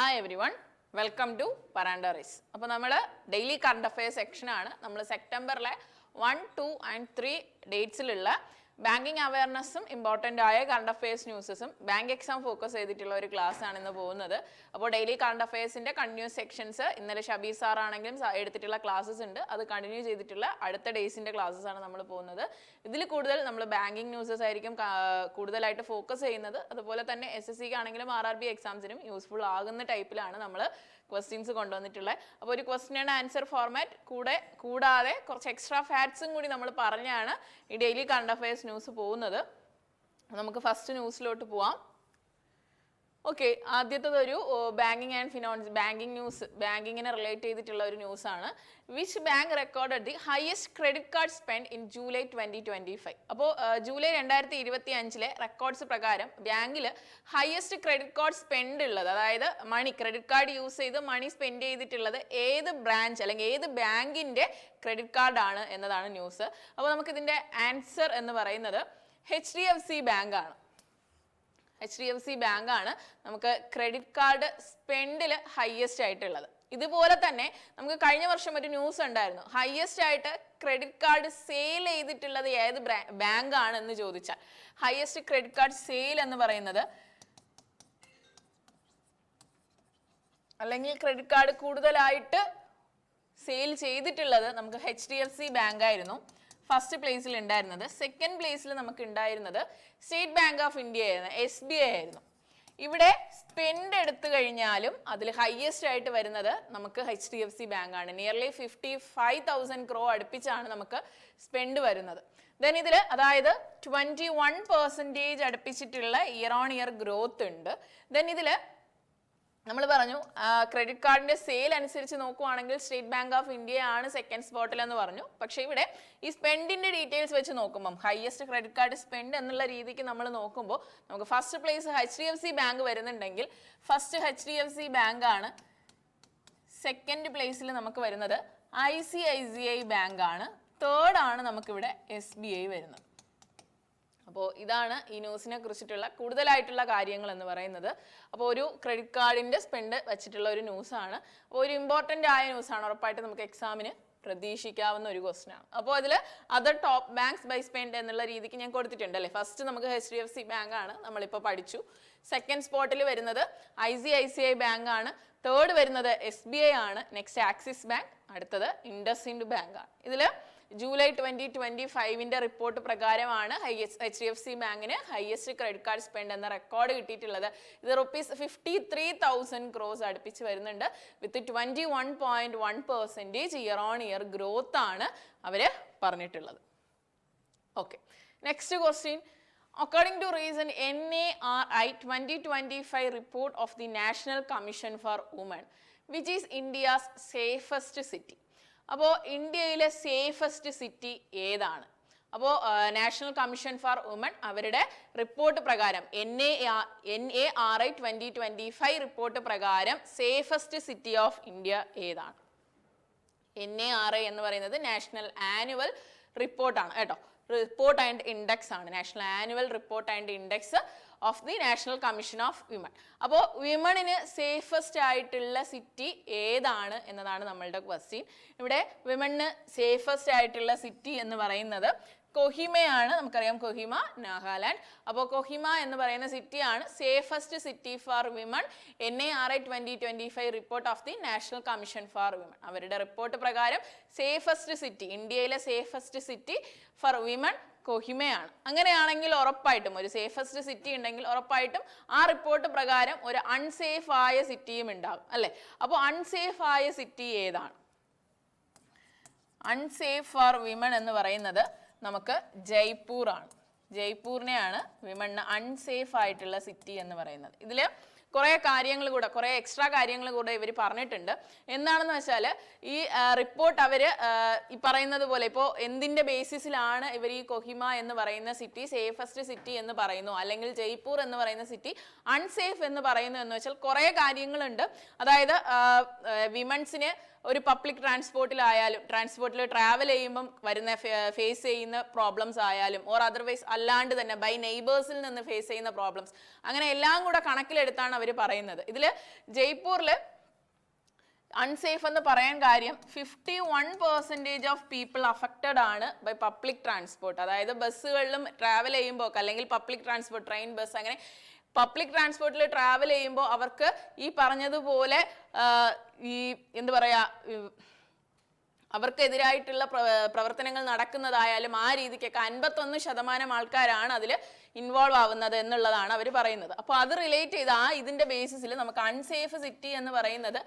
Hi everyone, welcome to Paranda Race. അപ്പോൾ നമ്മൾ daily current affairs സെക്ഷനാണ്. നമ്മൾ സെപ്റ്റംബറിലെ 1, 2 and 3 ഡേറ്റ്സിലുള്ള ബാങ്കിങ് അവയർനെസ്സും ഇമ്പോർട്ടൻ്റ് ആയ കറണ്ട് അഫയേഴ്സ് ന്യൂസസും ബാങ്ക് എക്സാം ഫോക്കസ് ചെയ്തിട്ടുള്ള ഒരു ക്ലാസ് ആണ് ഇന്ന് പോകുന്നത്. അപ്പോൾ ഡെയിലി കറണ്ട് അഫയേഴ്സിൻ്റെ കണ്ടിന്യൂസ് സെക്ഷൻസ് ഇന്നലെ ഷബീർ സാർ ആണെങ്കിലും എടുത്തിട്ടുള്ള ക്ലാസ്സസ് ഉണ്ട്. അത് കണ്ടിന്യൂ ചെയ്തിട്ടുള്ള അടുത്ത ഡേയ്സിൻ്റെ ക്ലാസ്സസ് ആണ് നമ്മൾ പോകുന്നത്. ഇതിൽ കൂടുതൽ നമ്മൾ ബാങ്കിങ് ന്യൂസസ് ആയിരിക്കും കൂടുതലായിട്ട് ഫോക്കസ് ചെയ്യുന്നത്. അതുപോലെ തന്നെ SSC ആണെങ്കിലും RRB എക്സാംസിനും യൂസ്ഫുൾ ആകുന്ന ടൈപ്പിലാണ് നമ്മൾ ക്വസ്റ്റ്യൻസ് കൊണ്ടുവന്നിട്ടുള്ളത്. അപ്പോൾ ഒരു ക്വസ്റ്റ്യൻ ആൻഡ് ആൻസർ ഫോർമാറ്റ് കൂടാതെ കുറച്ച് എക്സ്ട്രാ ഫാക്ട്സും കൂടി നമ്മൾ പറഞ്ഞാണ് ഈ ഡെയിലി കറണ്ട് അഫയേഴ്സ് ന്യൂസ് പോകുന്നത്. നമുക്ക് ഫസ്റ്റ് ന്യൂസിലോട്ട് പോവാം. ഓക്കെ, ആദ്യത്തേതൊരു banking and finance banking news, ബാങ്കിങ്ങിനെ റിലേറ്റ് ചെയ്തിട്ടുള്ള ഒരു ന്യൂസാണ്. Which bank recorded the highest credit card spend in July 2025? അപ്പോൾ ജൂലൈ 2025 റെക്കോർഡ്സ് പ്രകാരം ബാങ്കിൽ ഹയസ്റ്റ് ക്രെഡിറ്റ് കാർഡ് സ്പെൻഡ് ഉള്ളത്, അതായത് മണി ക്രെഡിറ്റ് കാർഡ് യൂസ് ചെയ്ത് മണി സ്പെൻഡ് ചെയ്തിട്ടുള്ളത് ഏത് ബ്രാഞ്ച് അല്ലെങ്കിൽ ഏത് ബാങ്കിൻ്റെ ക്രെഡിറ്റ് കാർഡാണ് എന്നതാണ് ന്യൂസ്. അപ്പോൾ നമുക്കിതിൻ്റെ ആൻസർ എന്ന് പറയുന്നത് HDFC ബാങ്കാണ്. HDFC ബാങ്കാണ് നമുക്ക് ക്രെഡിറ്റ് കാർഡ് സ്പെൻഡിൽ ഹയസ്റ്റ് ആയിട്ടുള്ളത്. ഇതുപോലെ തന്നെ നമുക്ക് കഴിഞ്ഞ വർഷം ഒരു ന്യൂസ് ഉണ്ടായിരുന്നു, ഹയസ്റ്റ് ആയിട്ട് ക്രെഡിറ്റ് കാർഡ് സെയിൽ ചെയ്തിട്ടുള്ളത് ഏത് ബാങ്കാണ് എന്ന് ചോദിച്ചാൽ ഹയസ്റ്റ് ക്രെഡിറ്റ് കാർഡ് സെയിൽ എന്ന് പറയുന്നത്, അല്ലെങ്കിൽ ക്രെഡിറ്റ് കാർഡ് കൂടുതലായിട്ട് സെയിൽ ചെയ്തിട്ടുള്ളത് നമുക്ക് HDFC ബാങ്ക് ആയിരുന്നു ഫസ്റ്റ് പ്ലേസിൽ ഉണ്ടായിരുന്നത്. സെക്കൻഡ് പ്ലേസിൽ നമുക്ക് ഉണ്ടായിരുന്നത് സ്റ്റേറ്റ് ബാങ്ക് ഓഫ് ഇന്ത്യ ആയിരുന്നു, SBI ആയിരുന്നു. ഇവിടെ സ്പെൻഡ് എടുത്തു കഴിഞ്ഞാലും അതിൽ ഹയസ്റ്റ് ആയിട്ട് വരുന്നത് നമുക്ക് HDFC ബാങ്കാണ്. നിയർലി 55,000 crore അടുപ്പിച്ചാണ് നമുക്ക് സ്പെൻഡ് വരുന്നത്. ദെൻ ഇതിൽ അതായത് 21% അടുപ്പിച്ചിട്ടുള്ള ഇയർ ഓൺ ഇയർ ഗ്രോത്ത് ഉണ്ട്. ദെൻ ഇതിൽ നമ്മൾ പറഞ്ഞു ക്രെഡിറ്റ് കാർഡിന്റെ സെയിൽ അനുസരിച്ച് നോക്കുവാണെങ്കിൽ സ്റ്റേറ്റ് ബാങ്ക് ഓഫ് ഇന്ത്യ ആണ് സെക്കൻഡ് സ്പോട്ടിൽ എന്ന് പറഞ്ഞു. പക്ഷേ ഇവിടെ ഈ സ്പെൻഡിന്റെ ഡീറ്റെയിൽസ് വെച്ച് നോക്കുമ്പോൾ ഹയസ്റ്റ് ക്രെഡിറ്റ് കാർഡ് സ്പെൻഡ് എന്നുള്ള രീതിക്ക് നമ്മൾ നോക്കുമ്പോൾ നമുക്ക് ഫസ്റ്റ് പ്ലേസ് HDFC ബാങ്ക് വരുന്നുണ്ടെങ്കിൽ ഫസ്റ്റ് HDFC ബാങ്ക് ആണ്. സെക്കൻഡ് പ്ലേസിൽ നമുക്ക് വരുന്നത് ICICI ബാങ്ക് ആണ്. തേർഡ് ആണ് നമുക്കിവിടെ SBI വരുന്നത്. അപ്പോൾ ഇതാണ് ഈ ന്യൂസിനെ കുറിച്ചിട്ടുള്ള കൂടുതലായിട്ടുള്ള കാര്യങ്ങൾ എന്ന് പറയുന്നത്. അപ്പോൾ ഒരു ക്രെഡിറ്റ് കാർഡിൻ്റെ സ്പെൻഡ് വെച്ചിട്ടുള്ള ഒരു ന്യൂസാണ്. അപ്പോൾ ഒരു ഇമ്പോർട്ടൻ്റ് ആയ ന്യൂസാണ്, ഉറപ്പായിട്ട് നമുക്ക് എക്സാമിന് പ്രതീക്ഷിക്കാവുന്ന ഒരു ക്വസ്റ്റ്യൻ ആണ്. അപ്പോൾ അതിൽ other top banks by spend എന്നുള്ള രീതിക്ക് ഞാൻ കൊടുത്തിട്ടുണ്ട് അല്ലേ. ഫസ്റ്റ് നമുക്ക് HDFC ബാങ്ക് ആണ്, നമ്മളിപ്പോൾ പഠിച്ചു. സെക്കൻഡ് സ്പോട്ടിൽ വരുന്നത് ICICI ബാങ്ക് ആണ്. തേർഡ് വരുന്നത് SBI ആണ്. നെക്സ്റ്റ് ആക്സിസ് ബാങ്ക്, അടുത്തത് ഇൻഡസ്ഇൻഡ് ബാങ്ക് ആണ്. ഇതിൽ ജൂലൈ 2025 റിപ്പോർട്ട് പ്രകാരമാണ് HDFC ബാങ്കിന് ഹയസ്റ്റ് ക്രെഡിറ്റ് കാർഡ് സ്പെൻഡ് എന്ന റെക്കോർഡ് കിട്ടിയിട്ടുള്ളത്. ഇത് ₹53,000 crores അടുപ്പിച്ച് വരുന്നുണ്ട്. വിത്ത് 21.1% ഇയർ ഓൺ ഇയർ ഗ്രോത്ത് ആണ് അവർ പറഞ്ഞിട്ടുള്ളത്. Okay, next question. According to recent NARI 2025 report of the National Commission for Women, which is India's safest city? അപ്പോൾ ഇന്ത്യയിലെ സേഫസ്റ്റ് സിറ്റി ഏതാണ്? അപ്പോൾ നാഷണൽ കമ്മീഷൻ ഫോർ വുമൺ അവരുടെ റിപ്പോർട്ട് പ്രകാരം NARI 2025 റിപ്പോർട്ട് പ്രകാരം safest city of India ഏതാണ്? NARI എന്ന് പറയുന്നത് നാഷണൽ ആനുവൽ റിപ്പോർട്ടാണ് കേട്ടോ, റിപ്പോർട്ട് ആൻഡ് ഇൻഡെക്സ് ആണ്. National annual report and index of the national commission of women. അപ്പോൾ വിമണിന് സേഫസ്റ്റ് ആയിട്ടുള്ള സിറ്റി ഏതാണ് എന്നതാണ് നമ്മളുടെ ക്വസ്റ്റ്യൻ. ഇവിടെ വിമണിന് സേഫസ്റ്റ് ആയിട്ടുള്ള സിറ്റി എന്ന് പറയുന്നത് കൊഹിമയാണ്. നമുക്കറിയാം കൊഹിമ നാഗാലാൻഡ്. അപ്പോൾ കൊഹിമ എന്ന് പറയുന്ന സിറ്റിയാണ് safest city four women. NARI 2025 report of the national commission for women അവരുടെ റിപ്പോർട്ട് പ്രകാരം സേഫസ്റ്റ് സിറ്റി, ഇന്ത്യയിലെ സേഫസ്റ്റ് സിറ്റി ഫോർ വിമൺ കൊഹിമയാണ്. അങ്ങനെയാണെങ്കിൽ ഉറപ്പായിട്ടും ഒരു സേഫസ്റ്റ് സിറ്റി ഉണ്ടെങ്കിൽ ഉറപ്പായിട്ടും ആ റിപ്പോർട്ട് പ്രകാരം ഒരു അൺസേഫ് ആയ സിറ്റിയും ഉണ്ടാകും അല്ലേ. അപ്പോൾ അൺസേഫ് ആയ സിറ്റി ഏതാണ്? അൺസേഫ് ഫോർ വിമൺ എന്ന് പറയുന്നത് നമുക്ക് ജയ്പൂർ ആണ്. ജയ്പൂരിനെയാണ് വിമണിന് അൺസേഫ് ആയിട്ടുള്ള സിറ്റി എന്ന് പറയുന്നത്. ഇതിൽ കുറേ കാര്യങ്ങൾ കൂടെ, കുറേ എക്സ്ട്രാ കാര്യങ്ങൾ കൂടെ ഇവർ പറഞ്ഞിട്ടുണ്ട്. എന്താണെന്ന് വെച്ചാൽ ഈ റിപ്പോർട്ട് അവർ ഈ പറയുന്നത് പോലെ ഇപ്പോൾ എന്തിൻ്റെ ബേസിസിലാണ് ഇവർ ഈ കൊഹിമ എന്ന് പറയുന്ന സിറ്റി സേഫസ്റ്റ് സിറ്റി എന്ന് പറയുന്നു, അല്ലെങ്കിൽ ജയ്പൂർ എന്ന് പറയുന്ന സിറ്റി അൺസേഫ് എന്ന് പറയുന്നു എന്ന് വെച്ചാൽ കുറേ കാര്യങ്ങളുണ്ട്. അതായത് വിമൻസിന് ഒരു പബ്ലിക് ട്രാൻസ്പോർട്ടിൽ ട്രാവൽ ചെയ്യുമ്പം വരുന്ന ഫേസ് ചെയ്യുന്ന പ്രോബ്ലംസ് ആയാലും ഓർ അതർവൈസ് അല്ലാണ്ട് തന്നെ ബൈ നെയ്ബേഴ്സിൽ നിന്ന് ഫേസ് ചെയ്യുന്ന പ്രോബ്ലംസ്, അങ്ങനെ എല്ലാം കൂടെ കണക്കിലെടുത്താണ് അവർ പറയുന്നത്. ഇതിൽ ജയ്പൂരിൽ അൺസേഫ് എന്ന് പറയാൻ കാര്യം 51% ഓഫ് പീപ്പിൾ അഫക്റ്റഡ് ആണ് ബൈ പബ്ലിക് ട്രാൻസ്പോർട്ട്. അതായത് ബസ്സുകളിലും ട്രാവൽ ചെയ്യുമ്പോൾ, അല്ലെങ്കിൽ പബ്ലിക് ട്രാൻസ്പോർട്ട്, ട്രെയിൻ, ബസ്, അങ്ങനെ പബ്ലിക് ട്രാൻസ്പോർട്ടിൽ ട്രാവൽ ചെയ്യുമ്പോൾ അവർക്ക് ഈ പറഞ്ഞതുപോലെ ഈ എന്താ പറയാ, അവർക്കെതിരായിട്ടുള്ള പ്രവർത്തനങ്ങൾ നടക്കുന്നതായാലും ആ രീതിക്കൊക്കെ 51% ആൾക്കാരാണ് അതിൽ ഇൻവോൾവ് ആവുന്നത് എന്നുള്ളതാണ് അവർ പറയുന്നത്. അപ്പോൾ അത് റിലേറ്റ് ചെയ്ത് ഇതിന്റെ ബേസിസിൽ നമുക്ക് അൺസേഫ് സിറ്റി എന്ന് പറയുന്നത്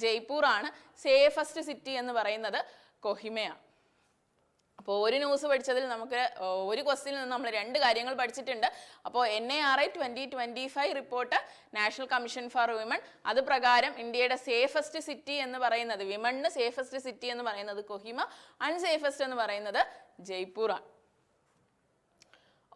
ജയ്പൂർ ആണ്, സേഫസ്റ്റ് സിറ്റി എന്ന് പറയുന്നത് കൊഹിമയാണ്. അപ്പോൾ ഒരു ന്യൂസ് പഠിച്ചതിൽ നമുക്ക് ഒരു ക്വസ്റ്റ്യനിൽ നിന്ന് നമ്മൾ 2 കാര്യങ്ങൾ പഠിച്ചിട്ടുണ്ട്. അപ്പോൾ NARI 2025 report, national commission for women, അത് പ്രകാരം ഇന്ത്യയുടെ സേഫസ്റ്റ് സിറ്റി എന്ന് പറയുന്നത്, വിമണിന് സേഫസ്റ്റ് സിറ്റി എന്ന് പറയുന്നത് കൊഹിമ, അൺസേഫസ്റ്റ് എന്ന് പറയുന്നത് ജയ്പൂറാണ്.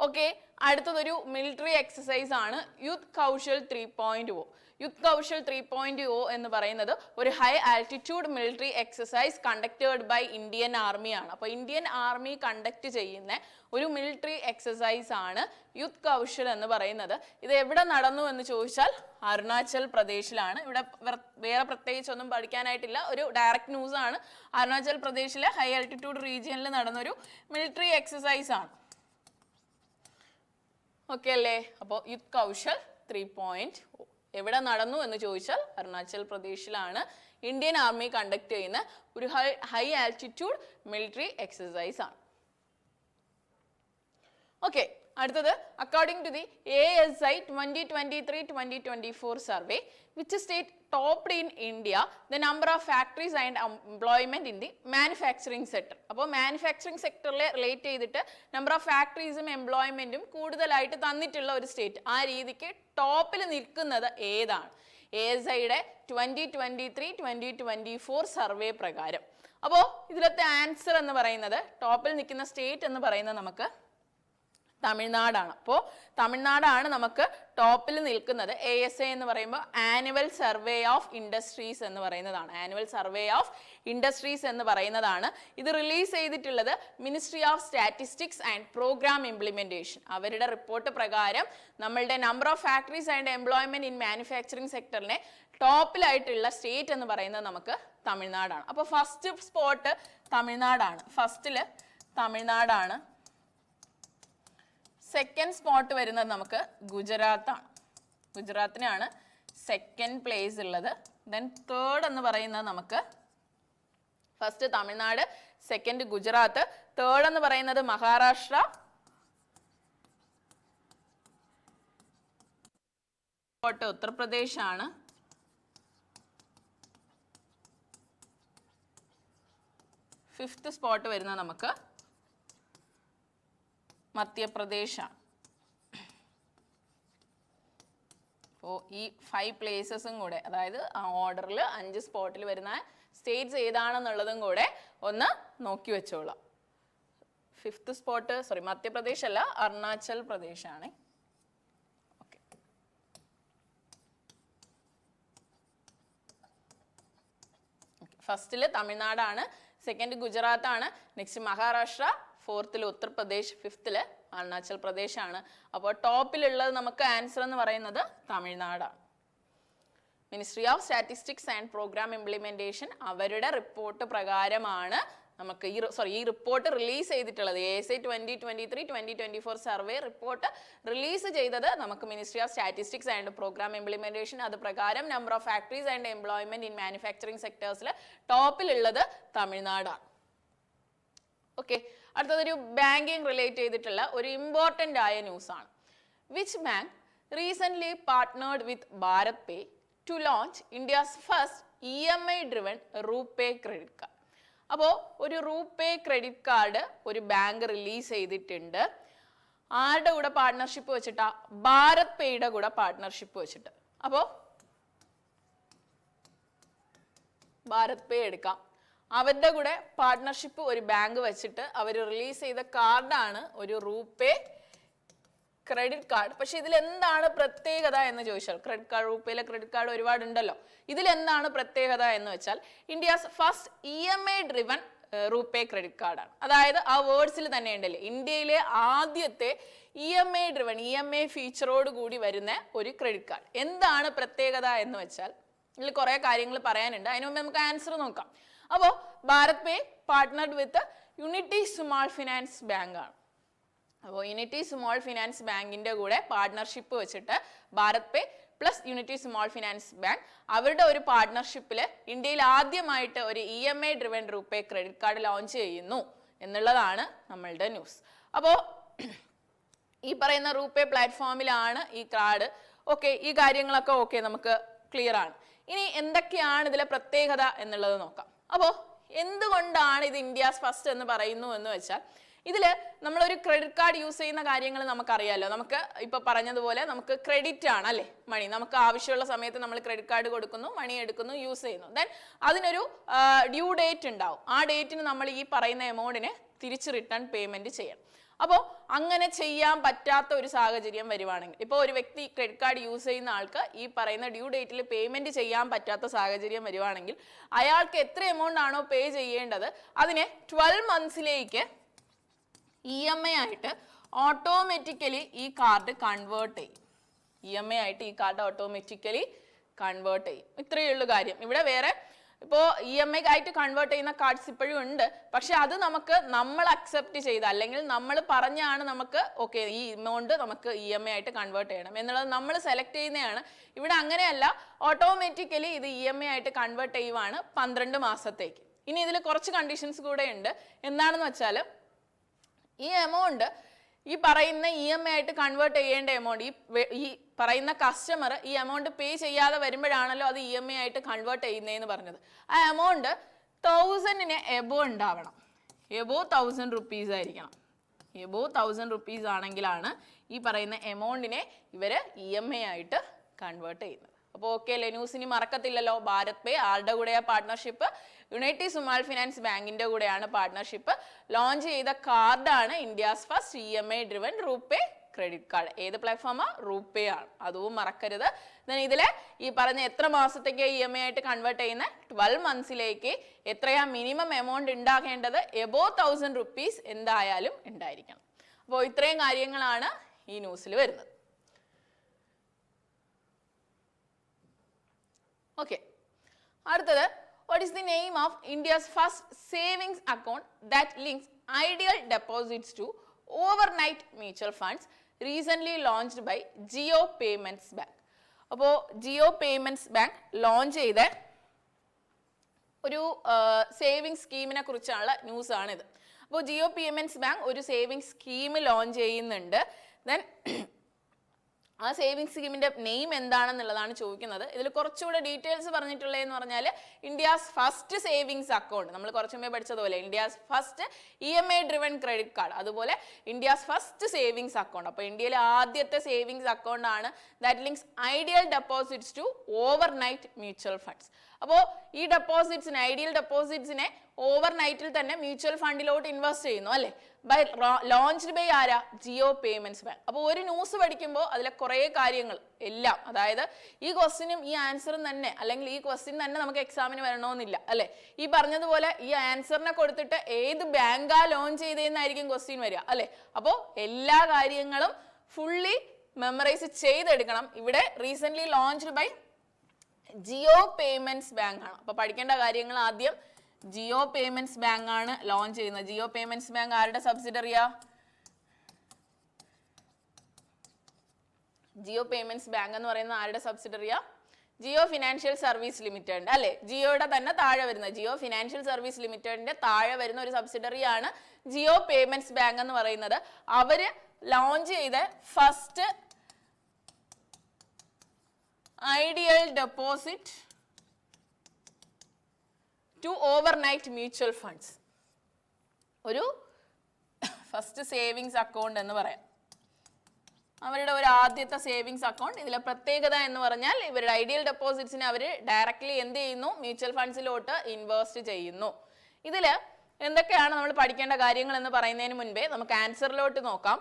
ഓക്കെ, അടുത്തതൊരു മിലിറ്ററി എക്സസൈസ് ആണ് യുദ്ധ് കൗശൽ 3.0. യുദ്ധ് കൗശൽ 3.0 എന്ന് പറയുന്നത് ഒരു high altitude military exercise conducted by Indian Army ആണ്. അപ്പോൾ ഇന്ത്യൻ ആർമി കണ്ടക്ട് ചെയ്യുന്ന ഒരു മിലിറ്ററി എക്സസൈസ് ആണ് യുദ്ധ് കൗശൽ എന്ന് പറയുന്നത്. ഇത് എവിടെ നടന്നു എന്ന് ചോദിച്ചാൽ അരുണാചൽ പ്രദേശിലാണ്. ഇവിടെ വേറെ പ്രത്യേകിച്ചൊന്നും പഠിക്കാനായിട്ടില്ല, ഒരു ഡയറക്റ്റ് ന്യൂസ് ആണ്. അരുണാചൽ പ്രദേശിലെ ഹൈ ആൾട്ടിറ്റ്യൂഡ് റീജിയനിൽ നടന്നൊരു മിലിറ്ററി എക്സസൈസ് ആണ്. ഓക്കെ അല്ലേ? അപ്പോൾ യുദ്ധ് കൗശൽ 3.0 എവിടെ നടന്നു എന്ന് ചോദിച്ചാൽ അരുണാചൽ പ്രദേശിലാണ് ഇന്ത്യൻ ആർമി കണ്ടക്ട് ചെയ്യുന്ന ഒരു ഹൈ ആൾട്ടിറ്റ്യൂഡ് മിലിറ്ററി എക്സസൈസ് ആണ്. ഓക്കെ, അടുത്തത് according to the ASI 2023-2024 survey which state topped in India the number of factories and employment in the manufacturing sector. അപ്പോൾ മാനുഫാക്ചറിങ് സെക്ടറിലെ റിലേറ്റ് ചെയ്തിട്ട് നമ്പർ ഓഫ് ഫാക്ടറീസും എംപ്ലോയ്മെന്റും കൂടുതലായിട്ട് തന്നിട്ടുള്ള ഒരു സ്റ്റേറ്റ്, ആ രീതിക്ക് ടോപ്പിൽ നിൽക്കുന്നത് ഏതാണ്? ASIയുടെ 2023-2024 സർവേ പ്രകാരം. അപ്പോൾ ഇതിലത്തെ ആൻസർ എന്ന് പറയുന്നത്, ടോപ്പിൽ നിൽക്കുന്ന സ്റ്റേറ്റ് എന്ന് പറയുന്നത് നമുക്ക് തമിഴ്നാടാണ്. അപ്പോൾ തമിഴ്നാടാണ് നമുക്ക് ടോപ്പിൽ നിൽക്കുന്നത്. ASI എന്ന് പറയുമ്പോൾ ആനുവൽ സർവേ ഓഫ് ഇൻഡസ്ട്രീസ് എന്ന് പറയുന്നതാണ്. ആനുവൽ സർവേ ഓഫ് ഇൻഡസ്ട്രീസ് എന്ന് പറയുന്നതാണ്. ഇത് റിലീസ് ചെയ്തിട്ടുള്ളത് ministry of statistics and programme implementation. അവരുടെ റിപ്പോർട്ട് പ്രകാരം നമ്മളുടെ number of factories and employment in manufacturing സെക്ടറിനെ ടോപ്പിലായിട്ടുള്ള സ്റ്റേറ്റ് എന്ന് പറയുന്നത് നമുക്ക് തമിഴ്നാടാണ്. അപ്പോൾ ഫസ്റ്റ് സ്പോട്ട് തമിഴ്നാടാണ്. ഫസ്റ്റില് തമിഴ്നാടാണ്. സെക്കൻഡ് സ്പോട്ട് വരുന്നത് നമുക്ക് ഗുജറാത്താണ്. ഗുജറാത്തിനാണ് സെക്കൻഡ് പ്ലേസ് ഉള്ളത്. ദെൻ തേർഡ് എന്ന് പറയുന്നത് നമുക്ക്, first Tamil Nadu, second Gujarat, third എന്ന് പറയുന്നത് മഹാരാഷ്ട്ര, സ്പോട്ട് ഉത്തർപ്രദേശ് ആണ്, ഫിഫ്ത്ത് സ്പോട്ട് വരുന്നത് നമുക്ക് മധ്യപ്രദേശാണ്. അപ്പോൾ ഈ 5 പ്ലേസസും കൂടെ, അതായത് ആ ഓർഡറിൽ 5 സ്പോട്ടിൽ വരുന്ന സ്റ്റേറ്റ്സ് ഏതാണെന്നുള്ളതും കൂടെ ഒന്ന് നോക്കി വെച്ചോളാം. ഫിഫ്ത്ത് സ്പോട്ട്, സോറി മധ്യപ്രദേശ് അല്ല, അരുണാചൽ പ്രദേശാണ്. ഓക്കെ, ഫസ്റ്റിൽ തമിഴ്നാടാണ്, സെക്കൻഡ് ഗുജറാത്താണ്, നെക്സ്റ്റ് മഹാരാഷ്ട്ര, ഫോർത്തിൽ ഉത്തർപ്രദേശ്, ഫിഫ്തിൽ അരുണാചൽ പ്രദേശ് ആണ്. അപ്പോൾ ടോപ്പിലുള്ളത് നമുക്ക് ആൻസർ എന്ന് പറയുന്നത് തമിഴ്നാടാണ്. Ministry of statistics and programme implementation അവരുടെ റിപ്പോർട്ട് പ്രകാരമാണ് നമുക്ക് ഈ റിപ്പോർട്ട് റിലീസ് ചെയ്തിട്ടുള്ളത്. ASI 2023-2024 സർവേ റിപ്പോർട്ട് റിലീസ് ചെയ്തത് നമുക്ക് ministry of statistics and programme implementation. അത് പ്രകാരം number of factories and employment in manufacturing സെക്ടേഴ്സിൽ ടോപ്പിലുള്ളത് തമിഴ്നാടാണ്. Okay, അടുത്തതൊരു ബാങ്കിങ് റിലേറ്റ് ചെയ്തിട്ടുള്ള ഒരു ഇമ്പോർട്ടൻ്റ് ആയ ന്യൂസാണ്. Which bank recently partnered with Bharat pay to launch India's first EMI driven RuPay credit card. അപ്പോൾ ഒരു RuPay credit card ഒരു ബാങ്ക് റിലീസ് ചെയ്തിട്ടുണ്ട്. ആരുടെ കൂടെ പാർട്ട്ണർഷിപ്പ് വെച്ചിട്ടാ? ഭാരത് പേയുടെ കൂടെ പാർട്ട്ണർഷിപ്പ് വെച്ചിട്ട്. അപ്പോൾ ഭാരത് പേ എടുക്കാം. അവരുടെ കൂടെ പാർട്ട്ണർഷിപ്പ് ഒരു ബാങ്ക് വെച്ചിട്ട് അവർ റിലീസ് ചെയ്ത കാർഡാണ് ഒരു റൂപേ ക്രെഡിറ്റ് കാർഡ്. പക്ഷെ ഇതിൽ എന്താണ് പ്രത്യേകത എന്ന് ചോദിച്ചാൽ, ക്രെഡിറ്റ് കാർഡ്, റൂപേയിലെ ക്രെഡിറ്റ് കാർഡ് ഒരുപാടുണ്ടല്ലോ, ഇതിലെന്താണ് പ്രത്യേകത എന്ന് വെച്ചാൽ India's first EMI driven RuPay credit കാർഡാണ്. അതായത് ആ വേർഡ്സിൽ തന്നെ ഉണ്ടല്ലേ, ഇന്ത്യയിലെ ആദ്യത്തെ EMI ഡ്രിവൺ EMI ഫീച്ചറോട് കൂടി വരുന്ന ഒരു ക്രെഡിറ്റ് കാർഡ്. എന്താണ് പ്രത്യേകത എന്ന് വെച്ചാൽ ഇതിൽ കുറെ കാര്യങ്ങൾ പറയാനുണ്ട്. അതിനു മുമ്പ് നമുക്ക് ആൻസർ നോക്കാം. അപ്പോൾ BharatPe partnered with unity small finance bank ആണ്. അപ്പോൾ യൂണിറ്റി സ്മോൾ ഫിനാൻസ് ബാങ്കിന്റെ കൂടെ പാർട്ട്ണർഷിപ്പ് വെച്ചിട്ട് BharatPe plus unity small finance bank അവരുടെ ഒരു പാർട്ട്ണർഷിപ്പിൽ ഇന്ത്യയിൽ ആദ്യമായിട്ട് ഒരു EMI driven RuPay credit card launch ചെയ്യുന്നു എന്നുള്ളതാണ് നമ്മളുടെ ന്യൂസ്. അപ്പോൾ ഈ പറയുന്ന റൂപേ പ്ലാറ്റ്ഫോമിലാണ് ഈ കാർഡ്. ഓക്കെ, ഈ കാര്യങ്ങളൊക്കെ ഓക്കെ, നമുക്ക് ക്ലിയർ ആണ്. ഇനി എന്തൊക്കെയാണ് ഇതിലെ പ്രത്യേകത എന്നുള്ളത് നോക്കാം. അപ്പോൾ എന്തുകൊണ്ടാണ് ഇത് ഇന്ത്യാസ് ഫസ്റ്റ് എന്ന് പറയുന്നു എന്ന് വെച്ചാൽ, ഇതില് നമ്മളൊരു ക്രെഡിറ്റ് കാർഡ് യൂസ് ചെയ്യുന്ന കാര്യങ്ങൾ നമുക്കറിയാലോ. നമുക്ക് ഇപ്പൊ പറഞ്ഞതുപോലെ നമുക്ക് ക്രെഡിറ്റ് ആണ് അല്ലെ, മണി. നമുക്ക് ആവശ്യമുള്ള സമയത്ത് നമ്മൾ ക്രെഡിറ്റ് കാർഡ് കൊടുക്കുന്നു, മണി എടുക്കുന്നു, യൂസ് ചെയ്യുന്നു. ദെൻ അതിനൊരു ഡ്യൂ ഡേറ്റ് ഉണ്ടാവും. ആ ഡേറ്റിന് നമ്മൾ ഈ പറയുന്ന എമൗണ്ടിനെ തിരിച്ച് റിട്ടേൺ പേയ്മെന്റ് ചെയ്യണം. അപ്പോൾ അങ്ങനെ ചെയ്യാൻ പറ്റാത്ത ഒരു സാഹചര്യം വരുവാണെങ്കിൽ, ഇപ്പോൾ ഒരു വ്യക്തി ക്രെഡിറ്റ് കാർഡ് യൂസ് ചെയ്യുന്ന ആൾക്ക് ഈ പറയുന്ന ഡ്യൂ ഡേറ്റിൽ പേയ്മെന്റ് ചെയ്യാൻ പറ്റാത്ത സാഹചര്യം വരുവാണെങ്കിൽ അയാൾക്ക് എത്ര എമൗണ്ട് ആണോ പേ ചെയ്യേണ്ടത് അതിനെ 12 മന്ത്സിലേക്ക് EMI ആയിട്ട് ഓട്ടോമാറ്റിക്കലി ഈ കാർഡ് കൺവേർട്ട് ചെയ്യും. EMI ആയിട്ട് ഈ കാർഡ് ഓട്ടോമാറ്റിക്കലി കൺവേർട്ട് ചെയ്യും. ഇത്രയേ ഉള്ളൂ കാര്യം. ഇവിടെ വേറെ ഇപ്പോൾ EMI ആയിട്ട് കൺവേർട്ട് ചെയ്യുന്ന കാർഡ്സ് ഇപ്പോഴും ഉണ്ട്. പക്ഷെ അത് നമ്മൾ അക്സെപ്റ്റ് ചെയ്ത, അല്ലെങ്കിൽ നമ്മൾ പറഞ്ഞാണ് നമുക്ക് ഓക്കെ ഈ എമൗണ്ട് നമുക്ക് EMI ആയിട്ട് കൺവേർട്ട് ചെയ്യണം എന്നുള്ളത് നമ്മൾ സെലക്ട് ചെയ്യുന്നതാണ്. ഇവിടെ അങ്ങനെയല്ല, ഓട്ടോമാറ്റിക്കലി ഇത് EMI ആയിട്ട് കൺവേർട്ട് ചെയ്യുവാണ് 12 മാസത്തേക്ക്. ഇനി ഇതിൽ കുറച്ച് കണ്ടീഷൻസ് കൂടെ ഉണ്ട്. എന്താണെന്ന് വെച്ചാൽ, ഈ എമൗണ്ട് ഈ പറയുന്ന EMI ആയിട്ട് കൺവേർട്ട് ചെയ്യേണ്ട എമൗണ്ട് ഈ പറയുന്ന കസ്റ്റമർ ഈ എമൗണ്ട് പേ ചെയ്യാതെ വരുമ്പോഴാണല്ലോ അത് EMI ആയിട്ട് കൺവേർട്ട് ചെയ്യുന്നതെന്ന് പറഞ്ഞത്. ആ എമൗണ്ട് 1000-ന് എബോ ഉണ്ടാവണം. എബോ 1000 റുപ്പീസ് ആയിരിക്കണം. എബോ 1000 റുപ്പീസ് ആണെങ്കിലാണ് ഈ പറയുന്ന എമൗണ്ടിനെ ഇവര് EMI ആയിട്ട് കൺവേർട്ട് ചെയ്യുന്നത്. അപ്പോൾ ഓക്കെ അല്ലേ, ന്യൂസിന് മറക്കത്തില്ലല്ലോ. ഭാരത് പേ ആരുടെ കൂടെയാ പാർട്ട്ണർഷിപ്പ്? യൂണൈറ്റഡ് സ്മോൾ ഫിനാൻസ് ബാങ്കിന്റെ കൂടെയാണ് പാർട്ട്ണർഷിപ്പ്. ലോഞ്ച് ചെയ്ത കാർഡാണ് India's first EMI driven RuPay credit card. ഏത് പ്ലാറ്റ്ഫോമാ? റൂപേ ആണ്, അതും മറക്കരുത്. ഇതിലെ ഈ പറഞ്ഞ എത്ര മാസത്തേക്ക് EMI ആയിട്ട് കൺവേർട്ട് ചെയ്യുന്ന 12 മന്ത്സിലേക്ക് എത്രയാ മിനിമം എമൗണ്ട് ഉണ്ടാകേണ്ടത്? എബോ 1000 റുപ്പീസ് എന്തായാലും ഉണ്ടായിരിക്കണം. അപ്പോൾ ഇത്രയും കാര്യങ്ങളാണ് ഈ ന്യൂസിൽ വരുന്നത്. ഓക്കെ, അടുത്തത്, what is the name of India's first savings account that links ideal deposits to overnight mutual funds, recently launched by Jio Payments Bank? അപ്പോൾ Jio Payments Bank ലോഞ്ച് ചെയ്ത ഒരു സേവിങ് സ്കീമിനെ കുറിച്ചുള്ള ന്യൂസ് ആണിത്. അപ്പോൾ Jio Payments Bank ഒരു saving scheme launch ചെയ്യുന്നുണ്ട്. Then ആ saving സ്കീമിന്റെ name എന്താണെന്നുള്ളതാണ് ചോദിക്കുന്നത്. ഇതിൽ കുറച്ചുകൂടെ ഡീറ്റെയിൽസ് പറഞ്ഞിട്ടുള്ളതെന്ന് പറഞ്ഞാൽ, ഇന്ത്യാസ് ഫസ്റ്റ് സേവിങ്സ് അക്കൗണ്ട്, നമ്മൾ കുറച്ചു മുമ്പേ പഠിച്ചതുപോലെ India's first EMI driven credit card, അതുപോലെ ഇന്ത്യാസ് ഫസ്റ്റ് സേവിങ്സ് അക്കൗണ്ട്. അപ്പോൾ ഇന്ത്യയിലെ ആദ്യത്തെ സേവിങ്സ് അക്കൗണ്ട് ആണ് that links ideal deposits to overnight mutual funds. അപ്പോൾ ഈ ഡെപ്പോസിറ്റ്സിനെ, ഐഡിയൽ ഡെപ്പോസിറ്റ്സിനെ ഓവർനൈറ്റിൽ തന്നെ മ്യൂച്വൽ ഫണ്ടിലോട്ട് ഇൻവെസ്റ്റ് ചെയ്യുന്നു അല്ലേ. ലോഞ്ച്ഡ് ബൈ ആരാ? Jio Payments Bank. അപ്പോൾ ഒരു ന്യൂസ് പഠിക്കുമ്പോൾ അതിലെ കുറേ കാര്യങ്ങൾ എല്ലാം, അതായത് ഈ ക്വസ്റ്റിനും ഈ ആൻസറും തന്നെ, അല്ലെങ്കിൽ ഈ ക്വസ്റ്റ്യൻ തന്നെ നമുക്ക് എക്സാമിന് വരണമെന്നില്ല അല്ലെ. ഈ പറഞ്ഞതുപോലെ ഈ ആൻസറിനെ കൊടുത്തിട്ട് ഏത് ബാങ്കാ ലോഞ്ച് ചെയ്തതെന്നായിരിക്കും ക്വസ്റ്റ്യൻ വരിക അല്ലെ. അപ്പോൾ എല്ലാ കാര്യങ്ങളും ഫുള്ളി മെമ്മറൈസ് ചെയ്തെടുക്കണം. ഇവിടെ recent launched by Jio Payments Bank ആണ്. അപ്പൊ പഠിക്കേണ്ട കാര്യങ്ങൾ ആദ്യം ജിയോ പേയ്മെന്റ്സ് ബാങ്ക് ആണ് ലോഞ്ച് ചെയ്യുന്നത്. ജിയോ പേയ്മെന്റ്സ് ബാങ്ക് ആരുടെ സബ്സിഡറിയാ? ജിയോ പേയ്മെന്റ്സ് ബാങ്ക് എന്ന് പറയുന്ന ആരുടെ സബ്സിഡറിയാ? ജിയോ ഫിനാൻഷ്യൽ സർവീസ് ലിമിറ്റഡ് അല്ലെ. ജിയോയുടെ തന്നെ താഴെ വരുന്ന ജിയോ ഫിനാൻഷ്യൽ സർവീസ് ലിമിറ്റഡിന്റെ താഴെ വരുന്ന ഒരു സബ്സിഡറിയാണ് ജിയോ പേയ്മെന്റ്സ് ബാങ്ക് എന്ന് പറയുന്നത്. അവര് ലോഞ്ച് ചെയ്ത first ideal deposit to overnight mutual funds, ഒരു ഫസ്റ്റ് സേവിങ്സ് അക്കൗണ്ട് എന്ന് പറയാം. അവരുടെ ഒരു ആദ്യത്തെ സേവിങ്സ് അക്കൗണ്ട്. ഇതിലെ പ്രത്യേകത എന്ന് പറഞ്ഞാൽ ഇവരുടെ ഐഡിയൽ ഡെപ്പോസിറ്റ്സിനെ അവർ ഡയറക്റ്റ്ലി എന്ത് ചെയ്യുന്നു? മ്യൂച്വൽ ഫണ്ട്സിലോട്ട് ഇൻവെസ്റ്റ് ചെയ്യുന്നു. ഇതിൽ എന്തൊക്കെയാണ് നമ്മൾ പഠിക്കേണ്ട കാര്യങ്ങൾ എന്ന് പറയുന്നതിന് മുൻപേ നമുക്ക് ആൻസറിലോട്ട് നോക്കാം.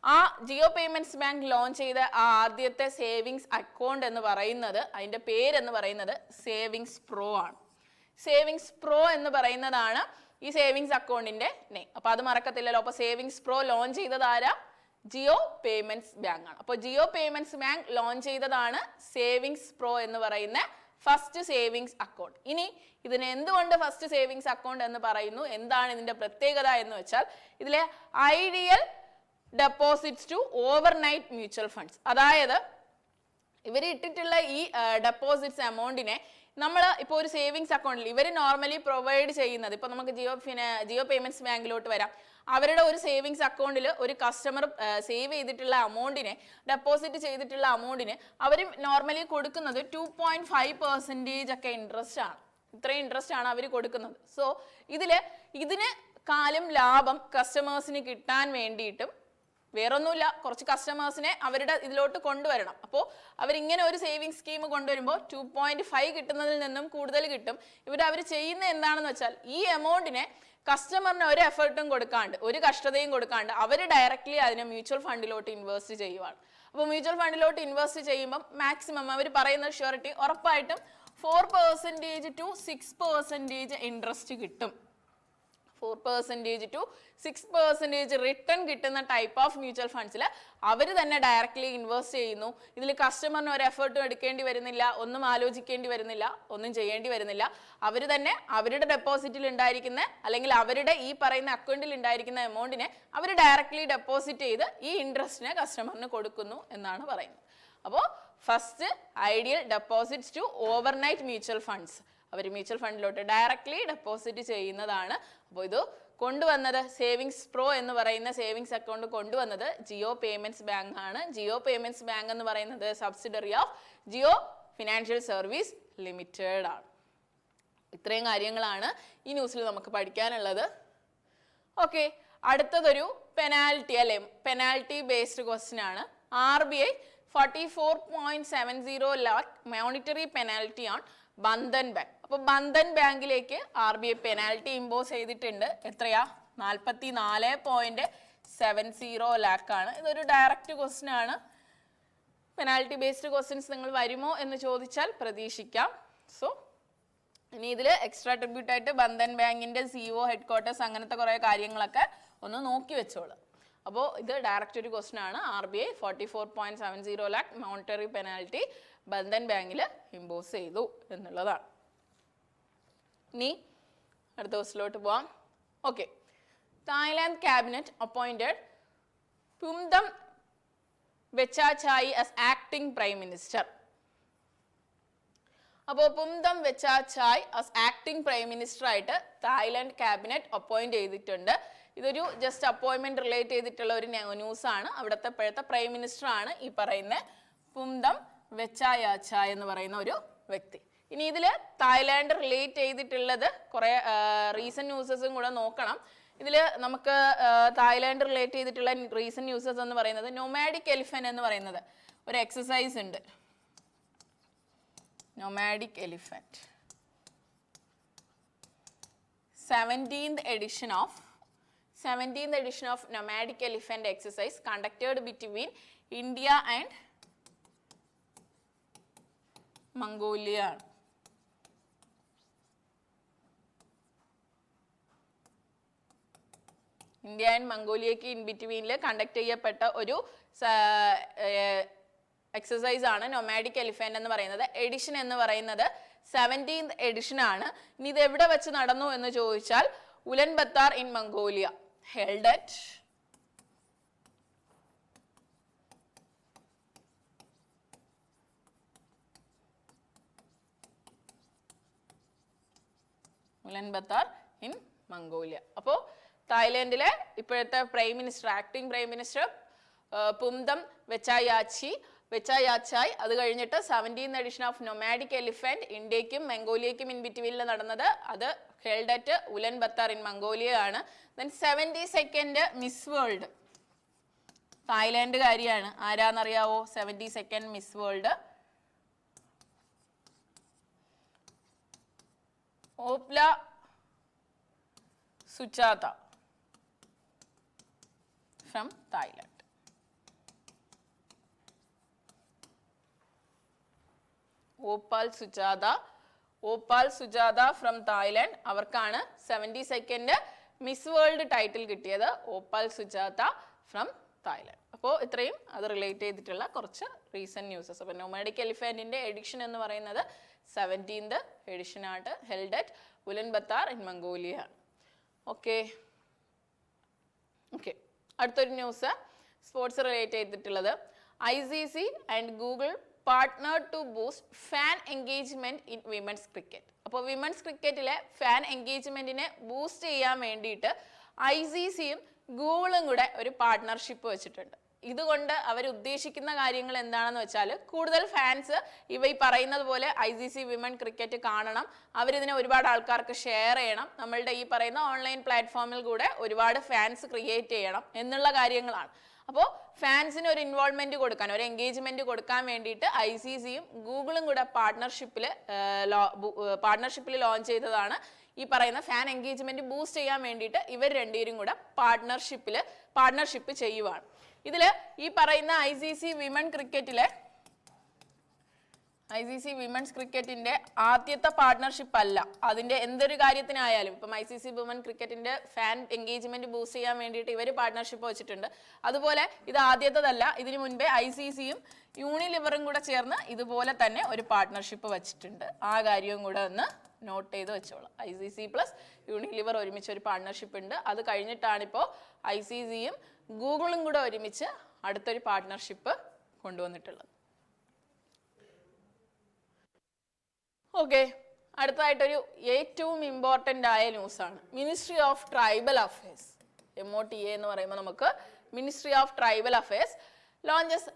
ആ ജിയോ പേയ്മെന്റ്സ് ബാങ്ക് ലോഞ്ച് ചെയ്ത ആ ആദ്യത്തെ സേവിങ്സ് അക്കൗണ്ട് എന്ന് പറയുന്നത്, അതിന്റെ പേരെന്ന് പറയുന്നത് സേവിങ്സ് പ്രോ ആണ്. സേവിങ്സ് പ്രോ എന്ന് പറയുന്നതാണ് ഈ സേവിങ്സ് അക്കൗണ്ടിന്റെ നെയിം. അപ്പൊ അത് മറക്കത്തില്ലല്ലോ. അപ്പൊ സേവിങ്സ് പ്രോ ലോഞ്ച് ചെയ്തത് ആരാ? ജിയോ പേയ്മെന്റ്സ് ബാങ്ക് ആണ്. അപ്പോൾ ജിയോ പേയ്മെന്റ്സ് ബാങ്ക് ലോഞ്ച് ചെയ്തതാണ് സേവിങ്സ് പ്രോ എന്ന് പറയുന്ന ഫസ്റ്റ് സേവിങ്സ് അക്കൗണ്ട്. ഇനി ഇതിന് എന്തുകൊണ്ട് ഫസ്റ്റ് സേവിങ്സ് അക്കൗണ്ട് എന്ന് പറയുന്നു, എന്താണ് ഇതിന്റെ പ്രത്യേകത എന്ന് വെച്ചാൽ, ഇതിലെ ideal deposits to overnight mutual funds, അതായത് ഇവർ ഇട്ടിട്ടുള്ള ഈ ഡെപ്പോസിറ്റ്സ് എമൗണ്ടിനെ നമ്മൾ ഇപ്പോൾ ഒരു സേവിങ്സ് അക്കൗണ്ടിൽ ഇവർ നോർമലി പ്രൊവൈഡ് ചെയ്യുന്നത്, ഇപ്പോൾ നമുക്ക് ജിയോ പേയ്മെന്റ്സ് ബാങ്കിലോട്ട് വരാം. അവരുടെ ഒരു സേവിങ്സ് അക്കൗണ്ടിൽ ഒരു കസ്റ്റമർ സേവ് ചെയ്തിട്ടുള്ള അമൗണ്ടിനെ, ഡെപ്പോസിറ്റ് ചെയ്തിട്ടുള്ള അമൗണ്ടിന് അവർ നോർമലി കൊടുക്കുന്നത് 2.5% ഒക്കെ ഇൻട്രസ്റ്റ് ആണ്. ഇത്രയും ഇൻട്രസ്റ്റ് ആണ് അവർ കൊടുക്കുന്നത്. സോ ഇതിന് കാലം ലാഭം കസ്റ്റമേഴ്സിന് കിട്ടാൻ വേണ്ടിയിട്ടും വേറൊന്നുമില്ല, കുറച്ച് കസ്റ്റമേഴ്സിനെ അവരുടെ ഇതിലോട്ട് കൊണ്ടുവരണം. അപ്പോൾ അവരിങ്ങനെ ഒരു സേവിങ് സ്കീം കൊണ്ടുവരുമ്പോൾ 2.5 കിട്ടുന്നതിൽ നിന്നും കൂടുതൽ കിട്ടും. അവർ ചെയ്യുന്ന എന്താണെന്ന് വെച്ചാൽ, ഈ എമൗണ്ടിനെ കസ്റ്റമറിന് ഒരു എഫേർട്ടും കൊടുക്കാണ്ട്, ഒരു കഷ്ടതയും കൊടുക്കാണ്ട് അവർ ഡയറക്റ്റ്ലി അതിനെ മ്യൂച്വൽ ഫണ്ടിലോട്ട് ഇൻവെസ്റ്റ് ചെയ്യുവാണ്. അപ്പോൾ മ്യൂച്വൽ ഫണ്ടിലോട്ട് ഇൻവെസ്റ്റ് ചെയ്യുമ്പോൾ മാക്സിമം അവർ പറയുന്ന ഷ്യൂറിറ്റി ഉറപ്പായിട്ടും 4% to 6% ഇൻട്രസ്റ്റ് കിട്ടും. 4% to 6% റിട്ടേൺ കിട്ടുന്ന ടൈപ്പ് ഓഫ് മ്യൂച്വൽ ഫണ്ട്സിൽ അവർ തന്നെ ഡയറക്റ്റ്ലി ഇൻവെസ്റ്റ് ചെയ്യുന്നു. ഇതിൽ കസ്റ്റമറിന് ഒരു എഫേർട്ടും എടുക്കേണ്ടി വരുന്നില്ല, ഒന്നും ആലോചിക്കേണ്ടി വരുന്നില്ല, ഒന്നും ചെയ്യേണ്ടി വരുന്നില്ല. അവർ തന്നെ അവരുടെ ഡെപ്പോസിറ്റിൽ ഉണ്ടായിരിക്കുന്ന, അല്ലെങ്കിൽ അവരുടെ ഈ പറയുന്ന അക്കൗണ്ടിൽ ഉണ്ടായിരിക്കുന്ന എമൗണ്ടിനെ അവർ ഡയറക്റ്റ്ലി ഡെപ്പോസിറ്റ് ചെയ്ത് ഈ ഇൻട്രസ്റ്റിനെ കസ്റ്റമറിന് കൊടുക്കുന്നു എന്നാണ് പറയുന്നത്. അപ്പോൾ first idle deposits to overnight mutual funds, അവർ മ്യൂച്വൽ ഫണ്ടിലോട്ട് ഡയറക്റ്റ്ലി ഡെപ്പോസിറ്റ് ചെയ്യുന്നതാണ്. അപ്പോൾ ഇത് കൊണ്ടുവന്നത് സേവിങ്സ് പ്രോ എന്ന് പറയുന്ന സേവിങ്സ് അക്കൗണ്ട് കൊണ്ടുവന്നത് ജിയോ പേയ്മെന്റ്സ് ബാങ്ക് ആണ്. ജിയോ പേയ്മെന്റ്സ് ബാങ്ക് എന്ന് പറയുന്നത് subsidiary of Jio Financial Service Limited ആണ്. ഇത്രയും കാര്യങ്ങളാണ് ഈ ന്യൂസിൽ നമുക്ക് പഠിക്കാനുള്ളത്. ഓക്കെ, അടുത്തതൊരു പെനാൽറ്റി അല്ലെ, പെനാൽറ്റി ബേസ്ഡ് ക്വസ്റ്റ്യൻ ആണ്. RBI 44.70 lakh monetary penalty on Bandhan bank. അപ്പൊ ബന്ധൻ ബാങ്കിലേക്ക് RBI പെനാൽറ്റി ഇമ്പോസ് ചെയ്തിട്ടുണ്ട്. എത്രയാ? 44.70 lakh ആണ്. ഇതൊരു ഡയറക്റ്റ് ക്വസ്റ്റ്യൻ ആണ്. പെനാൽറ്റി ബേസ്ഡ് ക്വസ്റ്റ്യൻസ് നിങ്ങൾ വരുമോ എന്ന് ചോദിച്ചാൽ പ്രതീക്ഷിക്കാം. സോ ഇനി ഇതിൽ എക്സ്ട്രാ ട്രിബ്യൂട്ട് ആയിട്ട് ബന്ധൻ ബാങ്കിന്റെ CEO ഹെഡ്ക്വാർട്ടേഴ്സ് അങ്ങനത്തെ കുറെ കാര്യങ്ങളൊക്കെ ഒന്ന് നോക്കി വെച്ചോളൂ. അപ്പോൾ ഇത് ഡയറക്റ്റ് ഒരു ക്വസ്റ്റ്യൻ ആണ്. RBI 44.70 lakh monetary penalty Bandhan ബാങ്കിൽ ഇമ്പോസ് ചെയ്തു എന്നുള്ളതാണ്. ഇനി അടുത്ത ക്വസ്റ്റിലോട്ട് പോവാം. Okay, Thailand cabinet appointed Phumtham Wechayachai as acting prime minister. അപ്പോൾ Phumtham Wechayachai as acting prime minister ആയിട്ട് തായ്ലാൻഡ് ക്യാബിനറ്റ് അപ്പോയിന്റ് ചെയ്തിട്ടുണ്ട്. ഇതൊരു ജസ്റ്റ് അപ്പോയിന്റ്മെന്റ് റിലേറ്റ് ചെയ്തിട്ടുള്ള ഒരു ന്യൂസ് ആണ്. അവിടുത്തെ ഇപ്പോഴത്തെ പ്രൈം മിനിസ്റ്റർ ആണ് ഈ പറയുന്ന പുംദം വെച്ചായാച്ചായ് എന്ന് പറയുന്ന ഒരു വ്യക്തി. ഇനി ഇതിൽ തായ്ലാൻഡ് റിലേറ്റ് ചെയ്തിട്ടുള്ളത് കുറെ റീസെന്റ് ന്യൂസസും കൂടെ നോക്കണം. ഇതിൽ നമുക്ക് തായ്ലാൻഡ് റിലേറ്റ് ചെയ്തിട്ടുള്ള റീസെന്റ് ന്യൂസസ് എന്ന് പറയുന്നത് നൊമാഡിക് എലിഫന്റ് എന്ന് പറയുന്നത് ഒരു എക്സസൈസ് ഉണ്ട്. Nomadic elephant 17th edition of nomadic elephant exercise conducted between India and Mongolia. India and മംഗോളിയക്ക് ഇൻ ബിറ്റ്വീനിൽ കണ്ടക്ട് ചെയ്യപ്പെട്ട ഒരു എക്സസൈസ് ആണ് നൊമാഡിക് എലിഫന്റ് എന്ന് പറയുന്നത്. എഡിഷൻ എന്ന് പറയുന്നത് 17th edition ആണ്. ഇനി ഇത് എവിടെ വെച്ച് നടന്നു എന്ന് ചോദിച്ചാൽ Ulaanbaatar in Mongolia. Held at Ulaanbaatar in Mongolia. അപ്പോൾ തായ്ലൻഡിലെ ഇപ്പോഴത്തെ prime minister, acting prime minister Phumtham Wechayachai. അത് കഴിഞ്ഞിട്ട് 17th edition of nomadic elephant ഇന്ത്യക്കും മംഗോളിയക്കും ഇൻ ബിറ്റ്വീനിൽ നടന്നത് അത് held at Ulaanbaatar in Mongolia ആണ്. Then 72nd മിസ് വേൾഡ് തായ്ലാൻഡുകാരിയാണ്. ആരാന്നറിയാവോ 72nd Miss World? Opal Suchata from Thailand. Opal Suchata Opal Suchata from Thailand. അവർക്കാണ് 72nd Miss World title കിട്ടിയത്. Opal Suchata from Thailand. അപ്പോൾ ഇത്രയും അത് റിലേറ്റ് ചെയ്തിട്ടുള്ള കുറച്ച് റീസെന്റ് ന്യൂസസ്. അപ്പോൾ നൊമാഡിക് എലിഫന്റിന്റെ എഡിഷൻ എന്ന് പറയുന്നത് 17th എഡിഷൻ ആണ്, held at Ulaanbaatar in Mongolia. Okay, അടുത്തൊരു ന്യൂസ് സ്പോർട്സ് റിലേറ്റ് ചെയ്തിട്ടുള്ളത്. ICC and Google partner to boost fan engagement in women's cricket. അപ്പോൾ വിമൻസ് ക്രിക്കറ്റിലെ ഫാൻ എൻഗേജ്മെന്റിനെ ബൂസ്റ്റ് ചെയ്യാൻ വേണ്ടിയിട്ട് ICCയും ഗൂഗിളും കൂടെ ഒരു പാർട്ട്ണർഷിപ്പ് വെച്ചിട്ടുണ്ട്. ഇതുകൊണ്ട് അവർ ഉദ്ദേശിക്കുന്ന കാര്യങ്ങൾ എന്താണെന്ന് വെച്ചാൽ, കൂടുതൽ ഫാൻസ് ഈ പറയുന്നത് പോലെ ICC വിമൻ ക്രിക്കറ്റ് കാണണം, അവരിതിനെ ഒരുപാട് ആൾക്കാർക്ക് ഷെയർ ചെയ്യണം, നമ്മളുടെ ഈ പറയുന്ന ഓൺലൈൻ പ്ലാറ്റ്ഫോമിൽ കൂടെ ഒരുപാട് ഫാൻസ് ക്രിയേറ്റ് ചെയ്യണം എന്നുള്ള കാര്യങ്ങളാണ്. അപ്പോൾ ഫാൻസിന് ഒരു ഇൻവോൾവ്മെന്റ് കൊടുക്കാൻ, ഒരു എൻഗേജ്മെന്റ് കൊടുക്കാൻ വേണ്ടിയിട്ട് ICCയും ഗൂഗിളും കൂടെ പാർട്ട്ണർഷിപ്പിൽ ലോഞ്ച് ചെയ്തതാണ് ഈ പറയുന്ന ഫാൻ എൻഗേജ്മെന്റ് ബൂസ്റ്റ് ചെയ്യാൻ വേണ്ടിയിട്ട് ഇവർ രണ്ടുപേരും കൂടെ പാർട്ട്ണർഷിപ്പ് ചെയ്യുവാണ്. ഇതില് ഈ പറയുന്ന ICC വിമൻസ് ക്രിക്കറ്റിന്റെ ആദ്യത്തെ പാർട്ട്ണർഷിപ്പ് അല്ല. അതിന്റെ എന്തൊരു കാര്യത്തിനായാലും ഇപ്പം ICC വിമൻ ക്രിക്കറ്റിന്റെ ഫാൻ എൻഗേജ്മെന്റ് ബൂസ്റ്റ് ചെയ്യാൻ വേണ്ടിയിട്ട് ഇവർ പാർട്ട്ണർഷിപ്പ് വെച്ചിട്ടുണ്ട്. അതുപോലെ ഇത് ആദ്യത്തേതല്ല, ഇതിനു മുൻപേ ICCയും യൂണിലിവറും കൂടെ ചേർന്ന് ഇതുപോലെ തന്നെ ഒരു പാർട്ട്ണർഷിപ്പ് വെച്ചിട്ടുണ്ട്. ആ കാര്യവും കൂടെ ഒന്ന് നോട്ട് ചെയ്ത് വെച്ചോളാം. ICC പ്ലസ് യൂണിലിവർ ഒരുമിച്ച് ഒരു പാർട്ട്ണർഷിപ്പ് ഉണ്ട്. അത് കഴിഞ്ഞിട്ടാണ് ഇപ്പോൾ ICCയും ഗൂഗിളും കൂടെ ഒരുമിച്ച് അടുത്തൊരു പാർട്ട്ണർഷിപ്പ് കൊണ്ടുവന്നിട്ടുള്ളത്. ഓക്കെ, അടുത്തതായിട്ടൊരു ഏറ്റവും ഇമ്പോർട്ടൻ്റ് ആയ ന്യൂസാണ്. Ministry of tribal affairs, MOTA എന്ന് പറയുമ്പോൾ നമുക്ക് ministry of tribal affairs launches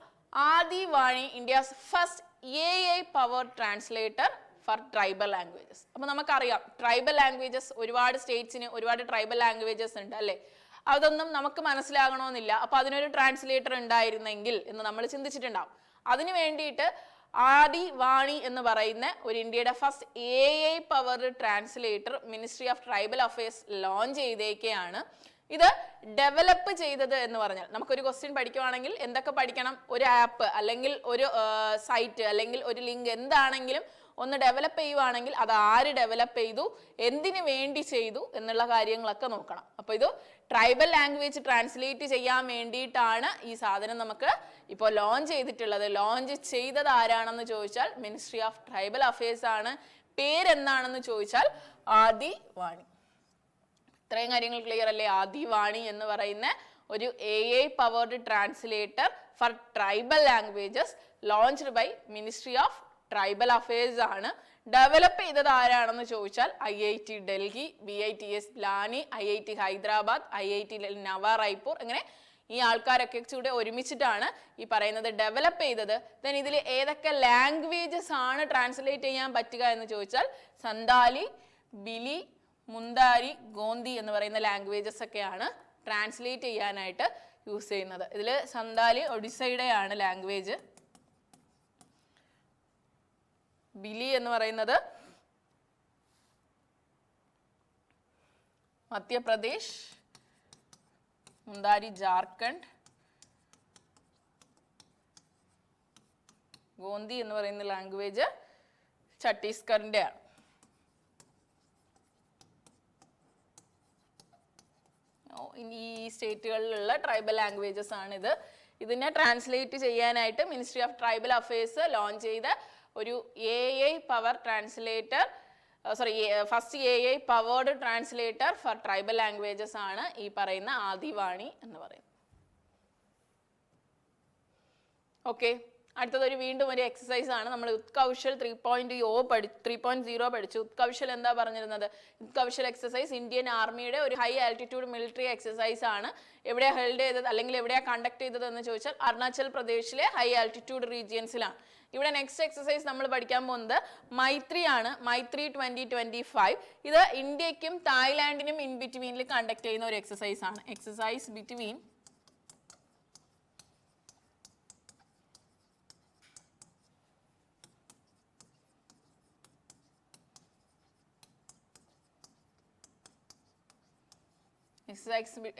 Adi Vaani, India's first AI power translator for tribal languages. അപ്പോൾ നമുക്കറിയാം ട്രൈബൽ ലാംഗ്വേജസ് ഒരുപാട് സ്റ്റേറ്റ്സിന് ഒരുപാട് ട്രൈബൽ ലാംഗ്വേജസ് ഉണ്ട് അല്ലേ? അതൊന്നും നമുക്ക് മനസ്സിലാകണമെന്നില്ല. അപ്പോൾ അതിനൊരു ട്രാൻസ്ലേറ്റർ ഉണ്ടായിരുന്നെങ്കിൽ എന്ന് നമ്മൾ ചിന്തിച്ചിട്ടുണ്ടാവും. അതിന് വേണ്ടിയിട്ട് ആദി വാണി എന്ന് പറയുന്ന ഒരു ഇന്ത്യയുടെ first AI powered translator ministry of tribal affairs launch ചെയ്തേക്കെയാണ്. ഇത് ഡെവലപ്പ് ചെയ്തത് എന്ന് പറഞ്ഞാൽ, നമുക്കൊരു ക്വസ്റ്റ്യൻ പഠിക്കുവാണെങ്കിൽ എന്തൊക്കെ പഠിക്കണം? ഒരു ആപ്പ് അല്ലെങ്കിൽ ഒരു സൈറ്റ് അല്ലെങ്കിൽ ഒരു ലിങ്ക് എന്താണെങ്കിലും ഒന്ന് ഡെവലപ്പ് ചെയ്യുവാണെങ്കിൽ അത് ആര് ഡെവലപ്പ് ചെയ്തു, എന്തിനു വേണ്ടി ചെയ്തു എന്നുള്ള കാര്യങ്ങളൊക്കെ നോക്കണം. അപ്പോൾ ഇത് ട്രൈബൽ ലാംഗ്വേജ് ട്രാൻസ്ലേറ്റ് ചെയ്യാൻ വേണ്ടിയിട്ടാണ് ഈ സാധനം നമുക്ക് ഇപ്പോൾ ലോഞ്ച് ചെയ്തിട്ടുള്ളത്. ലോഞ്ച് ചെയ്തത് ആരാണെന്ന് ചോദിച്ചാൽ മിനിസ്ട്രി ഓഫ് ട്രൈബൽ അഫയേഴ്സ് ആണ്. പേരെന്താണെന്ന് ചോദിച്ചാൽ ആദി വാണി. ഇത്രയും കാര്യങ്ങൾ ക്ലിയർ അല്ലേ? ആദി വാണി എന്ന് പറയുന്ന ഒരു AI powered translator for tribal languages launched by Ministry of tribal Affairs ആണ്. ഡെവലപ്പ് ചെയ്തത് ആരാണെന്ന് ചോദിച്ചാൽ IIT Delhi, BITS ലാനി, IIT Hyderabad, IIT നവ റായ്പൂർ, അങ്ങനെ ഈ ആൾക്കാരൊക്കെ കൂടെ ഒരുമിച്ചിട്ടാണ് ഈ പറയുന്നത് ഡെവലപ്പ് ചെയ്തത്. ദെൻ ഇതിൽ ഏതൊക്കെ ലാംഗ്വേജസ് ആണ് ട്രാൻസ്ലേറ്റ് ചെയ്യാൻ പറ്റുക എന്ന് ചോദിച്ചാൽ സന്താലി, ബിലി, മുന്താരി, ഗോന്തി എന്ന് പറയുന്ന ലാംഗ്വേജസ് ഒക്കെയാണ് ട്രാൻസ്ലേറ്റ് ചെയ്യാനായിട്ട് യൂസ് ചെയ്യുന്നത്. ഇതിൽ സന്താലി ഒഡീസയുടെ ആണ് ലാംഗ്വേജ്. ബിലി എന്ന് പറയുന്നത് മധ്യപ്രദേശ്, മുന്താരി ജാർഖണ്ഡ്, ഗോന്തി എന്ന് പറയുന്ന ലാംഗ്വേജ് ഛത്തീസ്ഗഡിന്റെ ആണ്. ഈ സ്റ്റേറ്റുകളിലുള്ള ട്രൈബൽ ലാംഗ്വേജസ് ആണ് ഇത്. ഇതിനെ ട്രാൻസ്ലേറ്റ് ചെയ്യാനായിട്ട് ministry of tribal affairs launch ചെയ്ത ഒരു AI power translator, first AI powered translator for tribal languages ആണ് ഈ പറയുന്ന ആദി വാണി എന്ന് പറയുന്നത്. ഓക്കെ, അടുത്തതൊരു വീണ്ടും ഒരു എക്സസൈസ് ആണ്. നമ്മൾ ഉത്കൗശൽ 3.0 പഠിച്ചു. ഉത്കൗശൽ എന്താ പറഞ്ഞിരുന്നത്? ഉത്കൗശൽ എക്സസൈസ് ഇന്ത്യൻ ആർമിയുടെ ഒരു ഹൈ ആൾട്ടിറ്റ്യൂഡ് മിലിറ്ററി എക്സസൈസ് ആണ്. എവിടെയാണ് ഹെൽഡ് ചെയ്തത് അല്ലെങ്കിൽ എവിടെയാണ് കണ്ടക്ട് ചെയ്തത് എന്ന് ചോദിച്ചാൽ അരുണാചൽ പ്രദേശിലെ ഹൈ ആൾട്ടിറ്റ്യൂഡ് റീജിയൻസിലാണ്. ഇവിടെ നെക്സ്റ്റ് എക്സസൈസ് നമ്മൾ പഠിക്കാൻ പോകുന്നത് മൈത്രി ആണ്. മൈത്രി 2025. ഇത് ഇന്ത്യക്കും തായ്ലാൻഡിനും ഇൻ ബിറ്റ്വീനിൽ കണ്ടക്ട് ചെയ്യുന്ന ഒരു എക്സസൈസ് ആണ്. Exercise between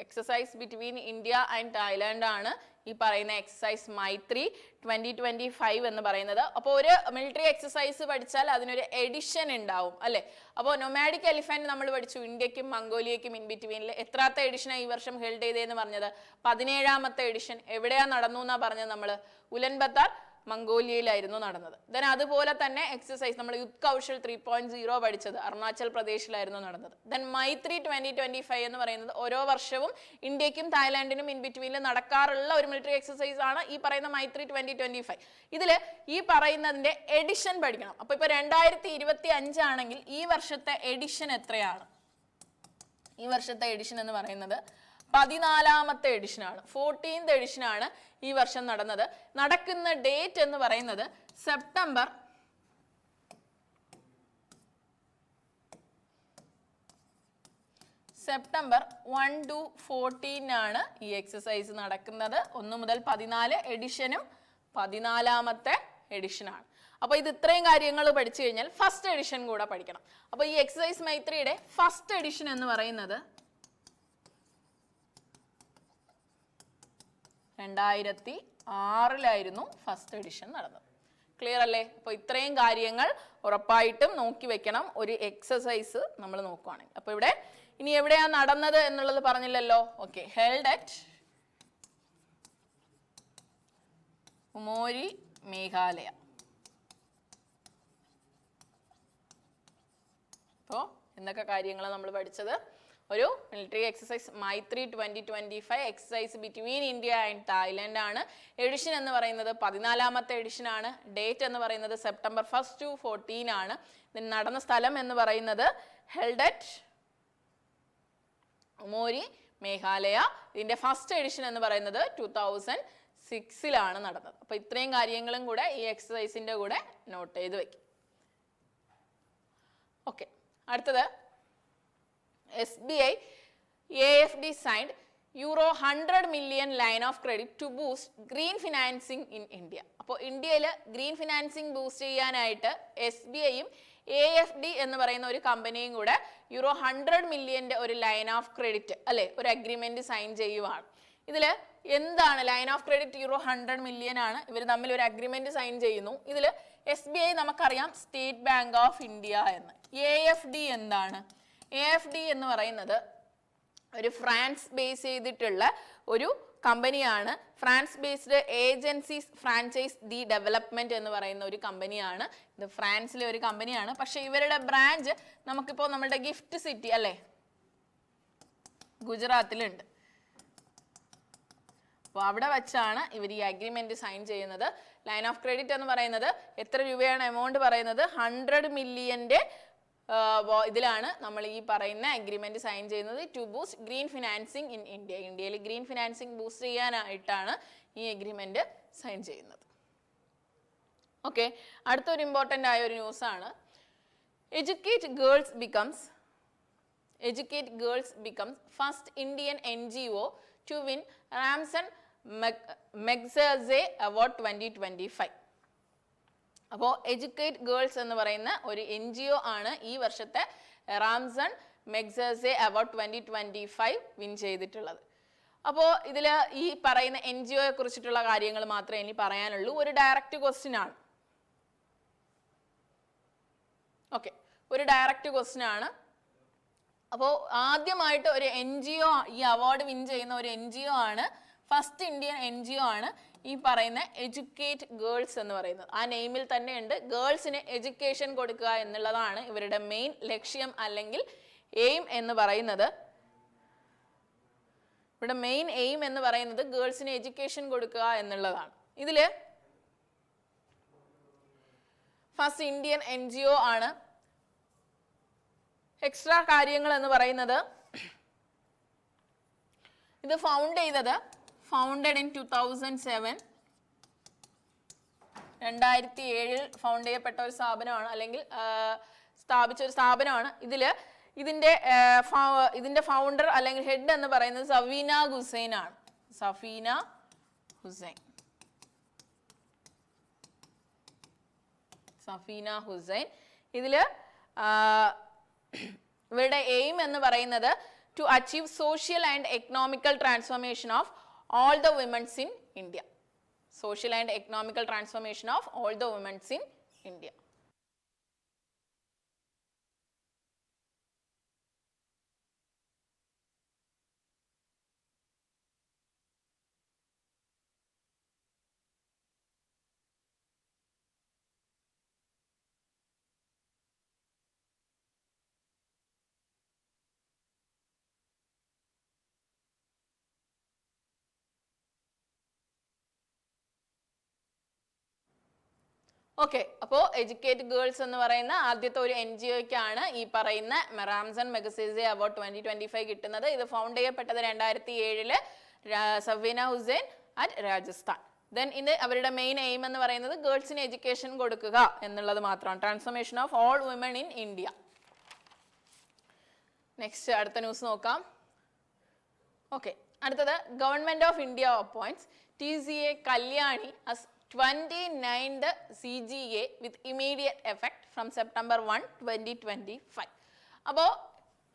exercise between India and Thailand ആണ് ഈ പറയുന്ന എക്സസൈസ് മൈത്രി 2025 എന്ന് പറയുന്നത്. അപ്പോൾ ഒരു മിലിറ്ററി എക്സസൈസ് പഠിച്ചാൽ അതിനൊരു എഡിഷൻ ഉണ്ടാവും അല്ലെ. അപ്പോൾ നൊമാഡിക് എലിഫന്റ് നമ്മൾ പഠിച്ചു, ഇന്ത്യക്കും മംഗോളിയയ്ക്കും ഇൻ ബിറ്റ്വീനിൽ. എത്രാമത്തെ എഡിഷനാണ് ഈ വർഷം ഹെൽഡ് ചെയ്തതെന്ന് പറഞ്ഞത്? 17ാമത്തെ എഡിഷൻ. എവിടെയാ നടന്നു എന്നാ പറഞ്ഞത് നമ്മൾ? ഉലൻബത്താർ മംഗോളിയയിലായിരുന്നു നടന്നത്. ദെൻ അതുപോലെ തന്നെ എക്സസൈസ് നമ്മൾ യുദ്ധ് കൗശൽ 3.0 പഠിച്ചത് അരുണാചൽ പ്രദേശിലായിരുന്നു നടന്നത്. ദെൻ മൈത്രി 2025 എന്ന് പറയുന്നത് ഓരോ വർഷവും ഇന്ത്യക്കും തായ്ലാൻഡിനും ഇൻ ബിറ്റ്വീനിൽ നടക്കാറുള്ള ഒരു മിലിറ്ററി എക്സസൈസ് ആണ് ഈ പറയുന്ന മൈത്രി 2025. ഇതില് ഈ പറയുന്നതിന്റെ എഡിഷൻ പഠിക്കണം. അപ്പൊ ഇപ്പൊ 2025 ആണെങ്കിൽ ഈ വർഷത്തെ എഡിഷൻ എത്രയാണ്? ഈ വർഷത്തെ എഡിഷൻ എന്ന് പറയുന്നത് 14ാമത്തെ എഡിഷനാണ്, 14th എഡിഷനാണ് ഈ വർഷം നടന്നത്. നടക്കുന്ന ഡേറ്റ് എന്ന് പറയുന്നത് സെപ്റ്റംബർ 1 to 14 ആണ് ഈ എക്സസൈസ് നടക്കുന്നത്. 1 മുതൽ 14 എഡിഷനും 14ാമത്തെ എഡിഷനാണ്. അപ്പോൾ ഇത് ഇത്രയും കാര്യങ്ങൾ പഠിച്ചു കഴിഞ്ഞാൽ ഫസ്റ്റ് എഡിഷൻ കൂടെ പഠിക്കണം. അപ്പോൾ ഈ എക്സസൈസ് മൈത്രിയുടെ ഫസ്റ്റ് എഡിഷൻ എന്ന് പറയുന്നത് 2006 ഫസ്റ്റ് എഡിഷൻ നടന്നത്. ക്ലിയർ അല്ലേ? അപ്പോൾ ഇത്രയും കാര്യങ്ങൾ ഉറപ്പായിട്ടും നോക്കി വെക്കണം ഒരു എക്സസൈസ് നമ്മൾ നോക്കുവാണെങ്കിൽ. അപ്പോൾ ഇവിടെ ഇനി എവിടെയാണ് നടന്നത് എന്നുള്ളത് പറഞ്ഞില്ലല്ലോ. Okay, held at Umroi Meghalaya. അപ്പോൾ എന്തൊക്കെ കാര്യങ്ങളാണ് നമ്മൾ പഠിച്ചത്? ഒരു military exercise Maitri 2025 exercise between India and Thailand ആണ്. എഡിഷൻ എന്ന് പറയുന്നത് 14ാമത്തെ എഡിഷൻ ആണ്. ഡേറ്റ് എന്ന് പറയുന്നത് സെപ്റ്റംബർ 1 to 14 ആണ്. ഇതിന് നടന്ന സ്ഥലം എന്ന് പറയുന്നത് ഹെൽഡ് അറ്റ് ഉമോരി മേഘാലയ. ഇതിന്റെ ഫസ്റ്റ് എഡിഷൻ എന്ന് പറയുന്നത് 2006 നടന്നത്. അപ്പൊ ഇത്രയും കാര്യങ്ങളും കൂടെ ഈ എക്സസൈസിന്റെ കൂടെ നോട്ട് ചെയ്ത് വെക്കും. ഓക്കെ, അടുത്തത് SBI AFD signed €100 million line of credit to boost green financing in India. അപ്പോൾ ഇന്ത്യയിൽ ഗ്രീൻ ഫിനാൻസിങ് ബൂസ്റ്റ് ചെയ്യാനായിട്ട് SBIയും AFD എന്ന് പറയുന്ന ഒരു കമ്പനിയും കൂടെ €100 million ഒരു ലൈൻ ഓഫ് ക്രെഡിറ്റ് അല്ലെ ഒരു അഗ്രിമെന്റ് സൈൻ ചെയ്യുവാണ്. ഇതിൽ എന്താണ് ലൈൻ ഓഫ് ക്രെഡിറ്റ്? €100 million ആണ്. ഇവർ തമ്മിൽ ഒരു അഗ്രിമെന്റ് സൈൻ ചെയ്യുന്നു. ഇതിൽ SBI നമുക്കറിയാം സ്റ്റേറ്റ് ബാങ്ക് ഓഫ് ഇന്ത്യ എന്ന്. AFD എന്താണ്? AFD എന്ന് പറയുന്നത് ഒരു ഫ്രാൻസ് ബേസ് ചെയ്തിട്ടുള്ള ഒരു കമ്പനിയാണ്. France based agencies franchise the development എന്ന് പറയുന്ന ഒരു കമ്പനിയാണ്. ഇത് ഫ്രാൻസിലെ ഒരു കമ്പനിയാണ്. പക്ഷെ ഇവരുടെ ബ്രാഞ്ച് നമുക്കിപ്പോൾ നമ്മുടെ ഗിഫ്റ്റ് സിറ്റി അല്ലേ ഗുജറാത്തിലുണ്ട്. അപ്പോൾ അവിടെ വെച്ചാണ് ഇവർ ഈ അഗ്രിമെന്റ് സൈൻ ചെയ്യുന്നത്. ലൈൻ ഓഫ് ക്രെഡിറ്റ് എന്ന് പറയുന്നത് എത്ര രൂപയാണ് എമൗണ്ട് പറയുന്നത്? 100 million ഇതിലാണ് നമ്മൾ ഈ പറയുന്ന അഗ്രിമെന്റ് സൈൻ ചെയ്യുന്നത്. To boost green financing in India. ഇന്ത്യയിൽ ഗ്രീൻ ഫിനാൻസിങ് ബൂസ്റ്റ് ചെയ്യാനായിട്ടാണ് ഈ അഗ്രിമെന്റ് സൈൻ ചെയ്യുന്നത്. ഓക്കെ, അടുത്തൊരു ഇമ്പോർട്ടൻ്റ് ആയ ഒരു ന്യൂസ് ആണ്. Educate girls becomes first Indian NGO to win Ramon Magsaysay award 2025. അപ്പോൾ എഡ്യൂക്കേറ്റ് ഗേൾസ് എന്ന് പറയുന്ന ഒരു NGO ആണ് ഈ വർഷത്തെ റാംസൺ മെഗ്സസെ അവാർഡ് 2025 വിൻ ചെയ്തിട്ടുള്ളത്. അപ്പോൾ ഇതിൽ ഈ പറയുന്ന NGOയെ കുറിച്ചിട്ടുള്ള കാര്യങ്ങൾ മാത്രമേ ഇനി പറയാനുള്ളൂ. ഒരു ഡയറക്റ്റ് ക്വസ്റ്റ്യൻ ആണ്. ഓക്കെ, ഒരു ഡയറക്റ്റ് ക്വസ്റ്റ്യൻ ആണ്. അപ്പോൾ ആദ്യമായിട്ട് ഒരു NGO ഈ അവാർഡ് വിൻ ചെയ്യുന്ന ഒരു NGO ആണ്, ഫസ്റ്റ് ഇന്ത്യൻ NGO ആണ് ഈ പറയുന്ന എഡ്യൂക്കേറ്റ് ഗേൾസ് എന്ന് പറയുന്നത്. ആ നെയിമിൽ തന്നെ ഉണ്ട് ഗേൾസിന് എഡ്യൂക്കേഷൻ കൊടുക്കുക എന്നുള്ളതാണ് ഇവരുടെ മെയിൻ ലക്ഷ്യം അല്ലെങ്കിൽ എയിം എന്ന് പറയുന്നത്. ഇവിടെ മെയിൻ എയിം എന്ന് പറയുന്നത് ഗേൾസിന് എഡ്യൂക്കേഷൻ കൊടുക്കുക എന്നുള്ളതാണ്. ഇതില് ഫസ്റ്റ് ഇന്ത്യൻ NGO ആണ്. എക്സ്ട്രാ കാര്യങ്ങൾ എന്ന് പറയുന്നത് ഇത് ഫൗണ്ടഡ് ഇൻ 2007. 2007 ഫൗണ്ട് ചെയ്യപ്പെട്ട ഒരു സ്ഥാപനമാണ് അല്ലെങ്കിൽ സ്ഥാപിച്ച ഒരു സ്ഥാപനമാണ്. ഇതിന്റെ ഫൗണ്ടർ അല്ലെങ്കിൽ ഹെഡ് എന്ന് പറയുന്നത് സഫീന ഹുസൈൻ ആണ്. സഫീന ഹുസൈൻ. ഇതില് ഇവരുടെ എയിം എന്ന് പറയുന്നത് to achieve social and economical transformation of all the women in India. Social and economical transformation of all the women in India. Okay, അപ്പോൾ എഡ്യൂക്കേറ്റ് ഗേൾസ് എന്ന് പറയുന്ന ആദ്യത്തെ ഒരു NGOയ്ക്കാണ് ഈ പറയുന്ന മെറാംസൺ മെഗസേസെ അവാർഡ് 2025 കിട്ടുന്നത്. ഇത് ഫൗണ്ട് ചെയ്യപ്പെട്ടത് 2007 സവീന ഹുസൈൻ അറ്റ് രാജസ്ഥാൻ. ദെൻ ഇത് അവരുടെ മെയിൻ എയിം എന്ന് പറയുന്നത് ഗേൾസിന് എഡ്യൂക്കേഷൻ കൊടുക്കുക എന്നുള്ളത് മാത്രമാണ്. Transformation of all women in India. Next അടുത്ത ന്യൂസ് നോക്കാം. ഓക്കെ, അടുത്തത് government of India appoints TCA Kalyani as 29th CGA with immediate effect from September 1, 2025. അപ്പോൾ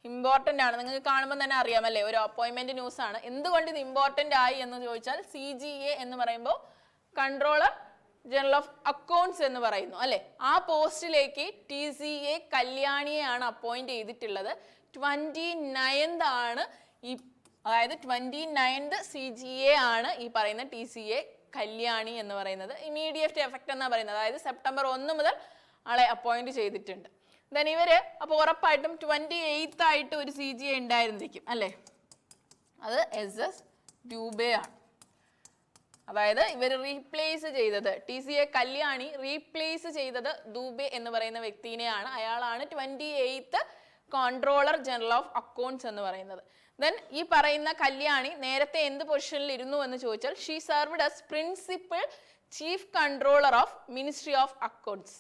ഇമ്പോർട്ടൻ്റ് ആണ്, നിങ്ങൾക്ക് കാണുമ്പോൾ തന്നെ അറിയാമല്ലേ, ഒരു അപ്പോയിൻമെന്റ് ന്യൂസ് ആണ്. എന്തുകൊണ്ട് ഇത് ഇമ്പോർട്ടൻ്റ് ആയി എന്ന് ചോദിച്ചാൽ CGA എന്ന് പറയുമ്പോൾ കൺട്രോളർ ജനറൽ ഓഫ് അക്കൗണ്ട്സ് എന്ന് പറയുന്നു അല്ലെ. ആ പോസ്റ്റിലേക്ക് TCA കല്യാണിയെയാണ് അപ്പോയിന്റ് ചെയ്തിട്ടുള്ളത്. 29th ആണ് ഈ, അതായത് 29th CGA ആണ് ഈ പറയുന്ന TCA കല്യാണി എന്ന് പറയുന്നത്. ഇമീഡിയറ്റ് എഫക്റ്റ് എന്നാണ് പറയുന്നത്, അതായത് സെപ്റ്റംബർ 1 മുതൽ ആളെ അപ്പോയിന്റ് ചെയ്തിട്ടുണ്ട്. ദെൻ ഇവര് അപ്പോൾ ഉറപ്പായിട്ടും 28th ആയിട്ട് ഒരു CGA ഉണ്ടായിരുന്നിരിക്കും അല്ലേ, അത് SS ഡ്യൂബെ ആണ്. അതായത് ഇവർ റീപ്ലേസ് ചെയ്തത്, TCA കല്യാണി റീപ്ലേസ് ചെയ്തത് ദൂബെ എന്ന് പറയുന്ന വ്യക്തിനെയാണ്. അയാളാണ് 28th controller general of accounts എന്ന് പറയുന്നത്. ദെൻ ഈ പറയുന്ന കല്യാണി നേരത്തെ എന്ത് പൊസിഷനിൽ ഇരുന്നു എന്ന് ചോദിച്ചാൽ she served as principal chief controller of ministry of accounts.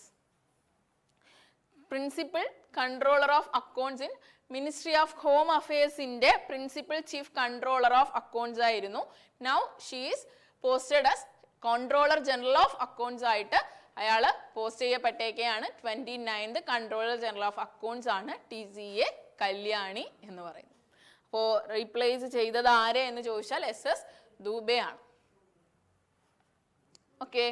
Principal controller of accounts in ministry of home അഫയേഴ്സിന്റെ principal chief controller of accounts ആയിരുന്നു. Now she is posted as controller general of accounts ആയിട്ട് അയാൾ post ചെയ്യപ്പെട്ടേക്കെയാണ്. 29th controller general of accounts ആണ് TCA Kalyani എന്ന് പറയുന്നത്. അപ്പോൾ replace ചെയ്തത് ആരെ എന്ന് ചോദിച്ചാൽ SS ദൂബെ ആണ്. ഓക്കെ,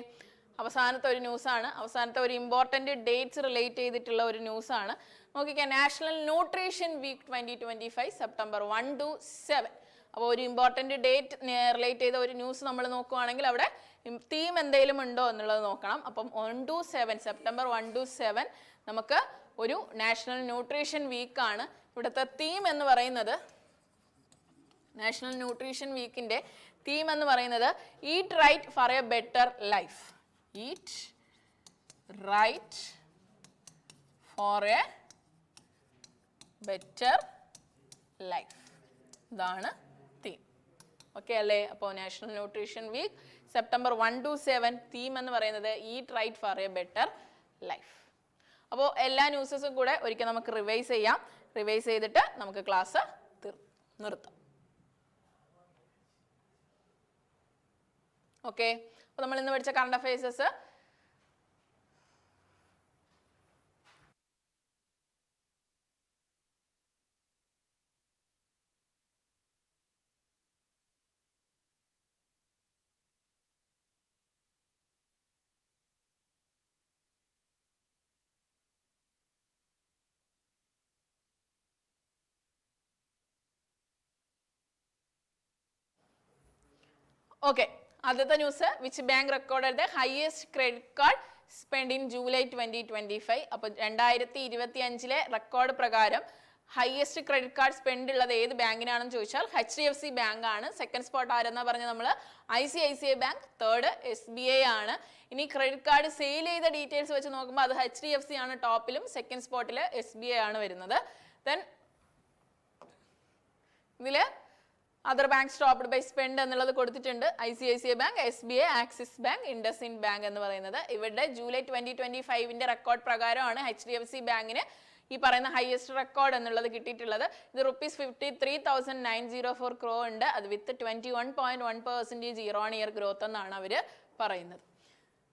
അവസാനത്തെ ഒരു ന്യൂസാണ്, അവസാനത്തെ ഒരു ഇമ്പോർട്ടൻറ്റ് ഡേറ്റ്സ് റിലേറ്റ് ചെയ്തിട്ടുള്ള ഒരു ന്യൂസാണ്. നോക്കിക്കാം, national nutrition week 2025 September 1 to 7. അപ്പോൾ ഒരു ഇമ്പോർട്ടൻറ്റ് ഡേറ്റ് റിലേറ്റ് ചെയ്ത ഒരു ന്യൂസ് നമ്മൾ നോക്കുകയാണെങ്കിൽ അവിടെ തീം എന്തെങ്കിലും ഉണ്ടോ എന്നുള്ളത് നോക്കണം. അപ്പം 1 to 7 September 1 to 7 നമുക്ക് ഒരു നാഷണൽ ന്യൂട്രീഷൻ വീക്കാണ്. ഇവിടുത്തെ തീം എന്ന് പറയുന്നത്, നാഷണൽ ന്യൂട്രീഷൻ വീക്കിന്റെ തീം എന്ന് പറയുന്നത് eat right for a better life. Eat right for a better life, ഇതാണ് തീം. ഓക്കെ അല്ലേ? അപ്പോൾ national nutrition week September 1 to 7 theme എന്ന് പറയുന്നത് eat right for a better life. അപ്പോൾ എല്ലാ ന്യൂസസും കൂടെ ഒരിക്കൽ നമുക്ക് റിവൈസ് ചെയ്യാം. റിവൈസ് ചെയ്തിട്ട് നമുക്ക് ക്ലാസ് നിർത്താം. ഓക്കെ, അപ്പോൾ നമ്മൾ ഇന്ന് പഠിച്ച കറണ്ട് അഫയേഴ്സസ് ഓക്കെ. ആദ്യത്തെ news, which bank recorded the highest credit card spend in July 2025. അപ്പോൾ 2025 റെക്കോർഡ് പ്രകാരം ഹയസ്റ്റ് ക്രെഡിറ്റ് കാർഡ് സ്പെൻഡ് ഉള്ളത് ഏത് ബാങ്കിനാണെന്ന് ചോദിച്ചാൽ HDFC ബാങ്ക് ആണ്. സെക്കൻഡ് സ്പോട്ട് ആരെന്നാ പറഞ്ഞത് നമ്മൾ ICICI ബാങ്ക്, തേർഡ് SBI ആണ്. ഇനി ക്രെഡിറ്റ് കാർഡ് സെയിൽ ചെയ്ത ഡീറ്റെയിൽസ് വെച്ച് നോക്കുമ്പോൾ അത് HDFC ആണ് ടോപ്പിലും, സെക്കൻഡ് സ്പോട്ടിൽ SBI ആണ് വരുന്നത്. ദെൻ ഇതിൽ other bank stopped by spend എന്നുള്ളത് കൊടുത്തിട്ടുണ്ട്. ICICI bank, SBI, Axis Bank, IndusInd Bank എന്ന് പറയുന്നത്. ഇവരുടെ ജൂലൈ 2025 റെക്കോർഡ് പ്രകാരമാണ് HDFC ബാങ്കിന് ഈ പറയുന്ന ഹയസ്റ്റ് റെക്കോർഡ് എന്നുള്ളത് കിട്ടിയിട്ടുള്ളത്. ഇത് ₹53,904 crore ഉണ്ട്. അത് വിത്ത് 21.1% ഇയർ ഓൺ ഇയർ ഗ്രോത്ത് എന്നാണ് അവർ പറയുന്നത്.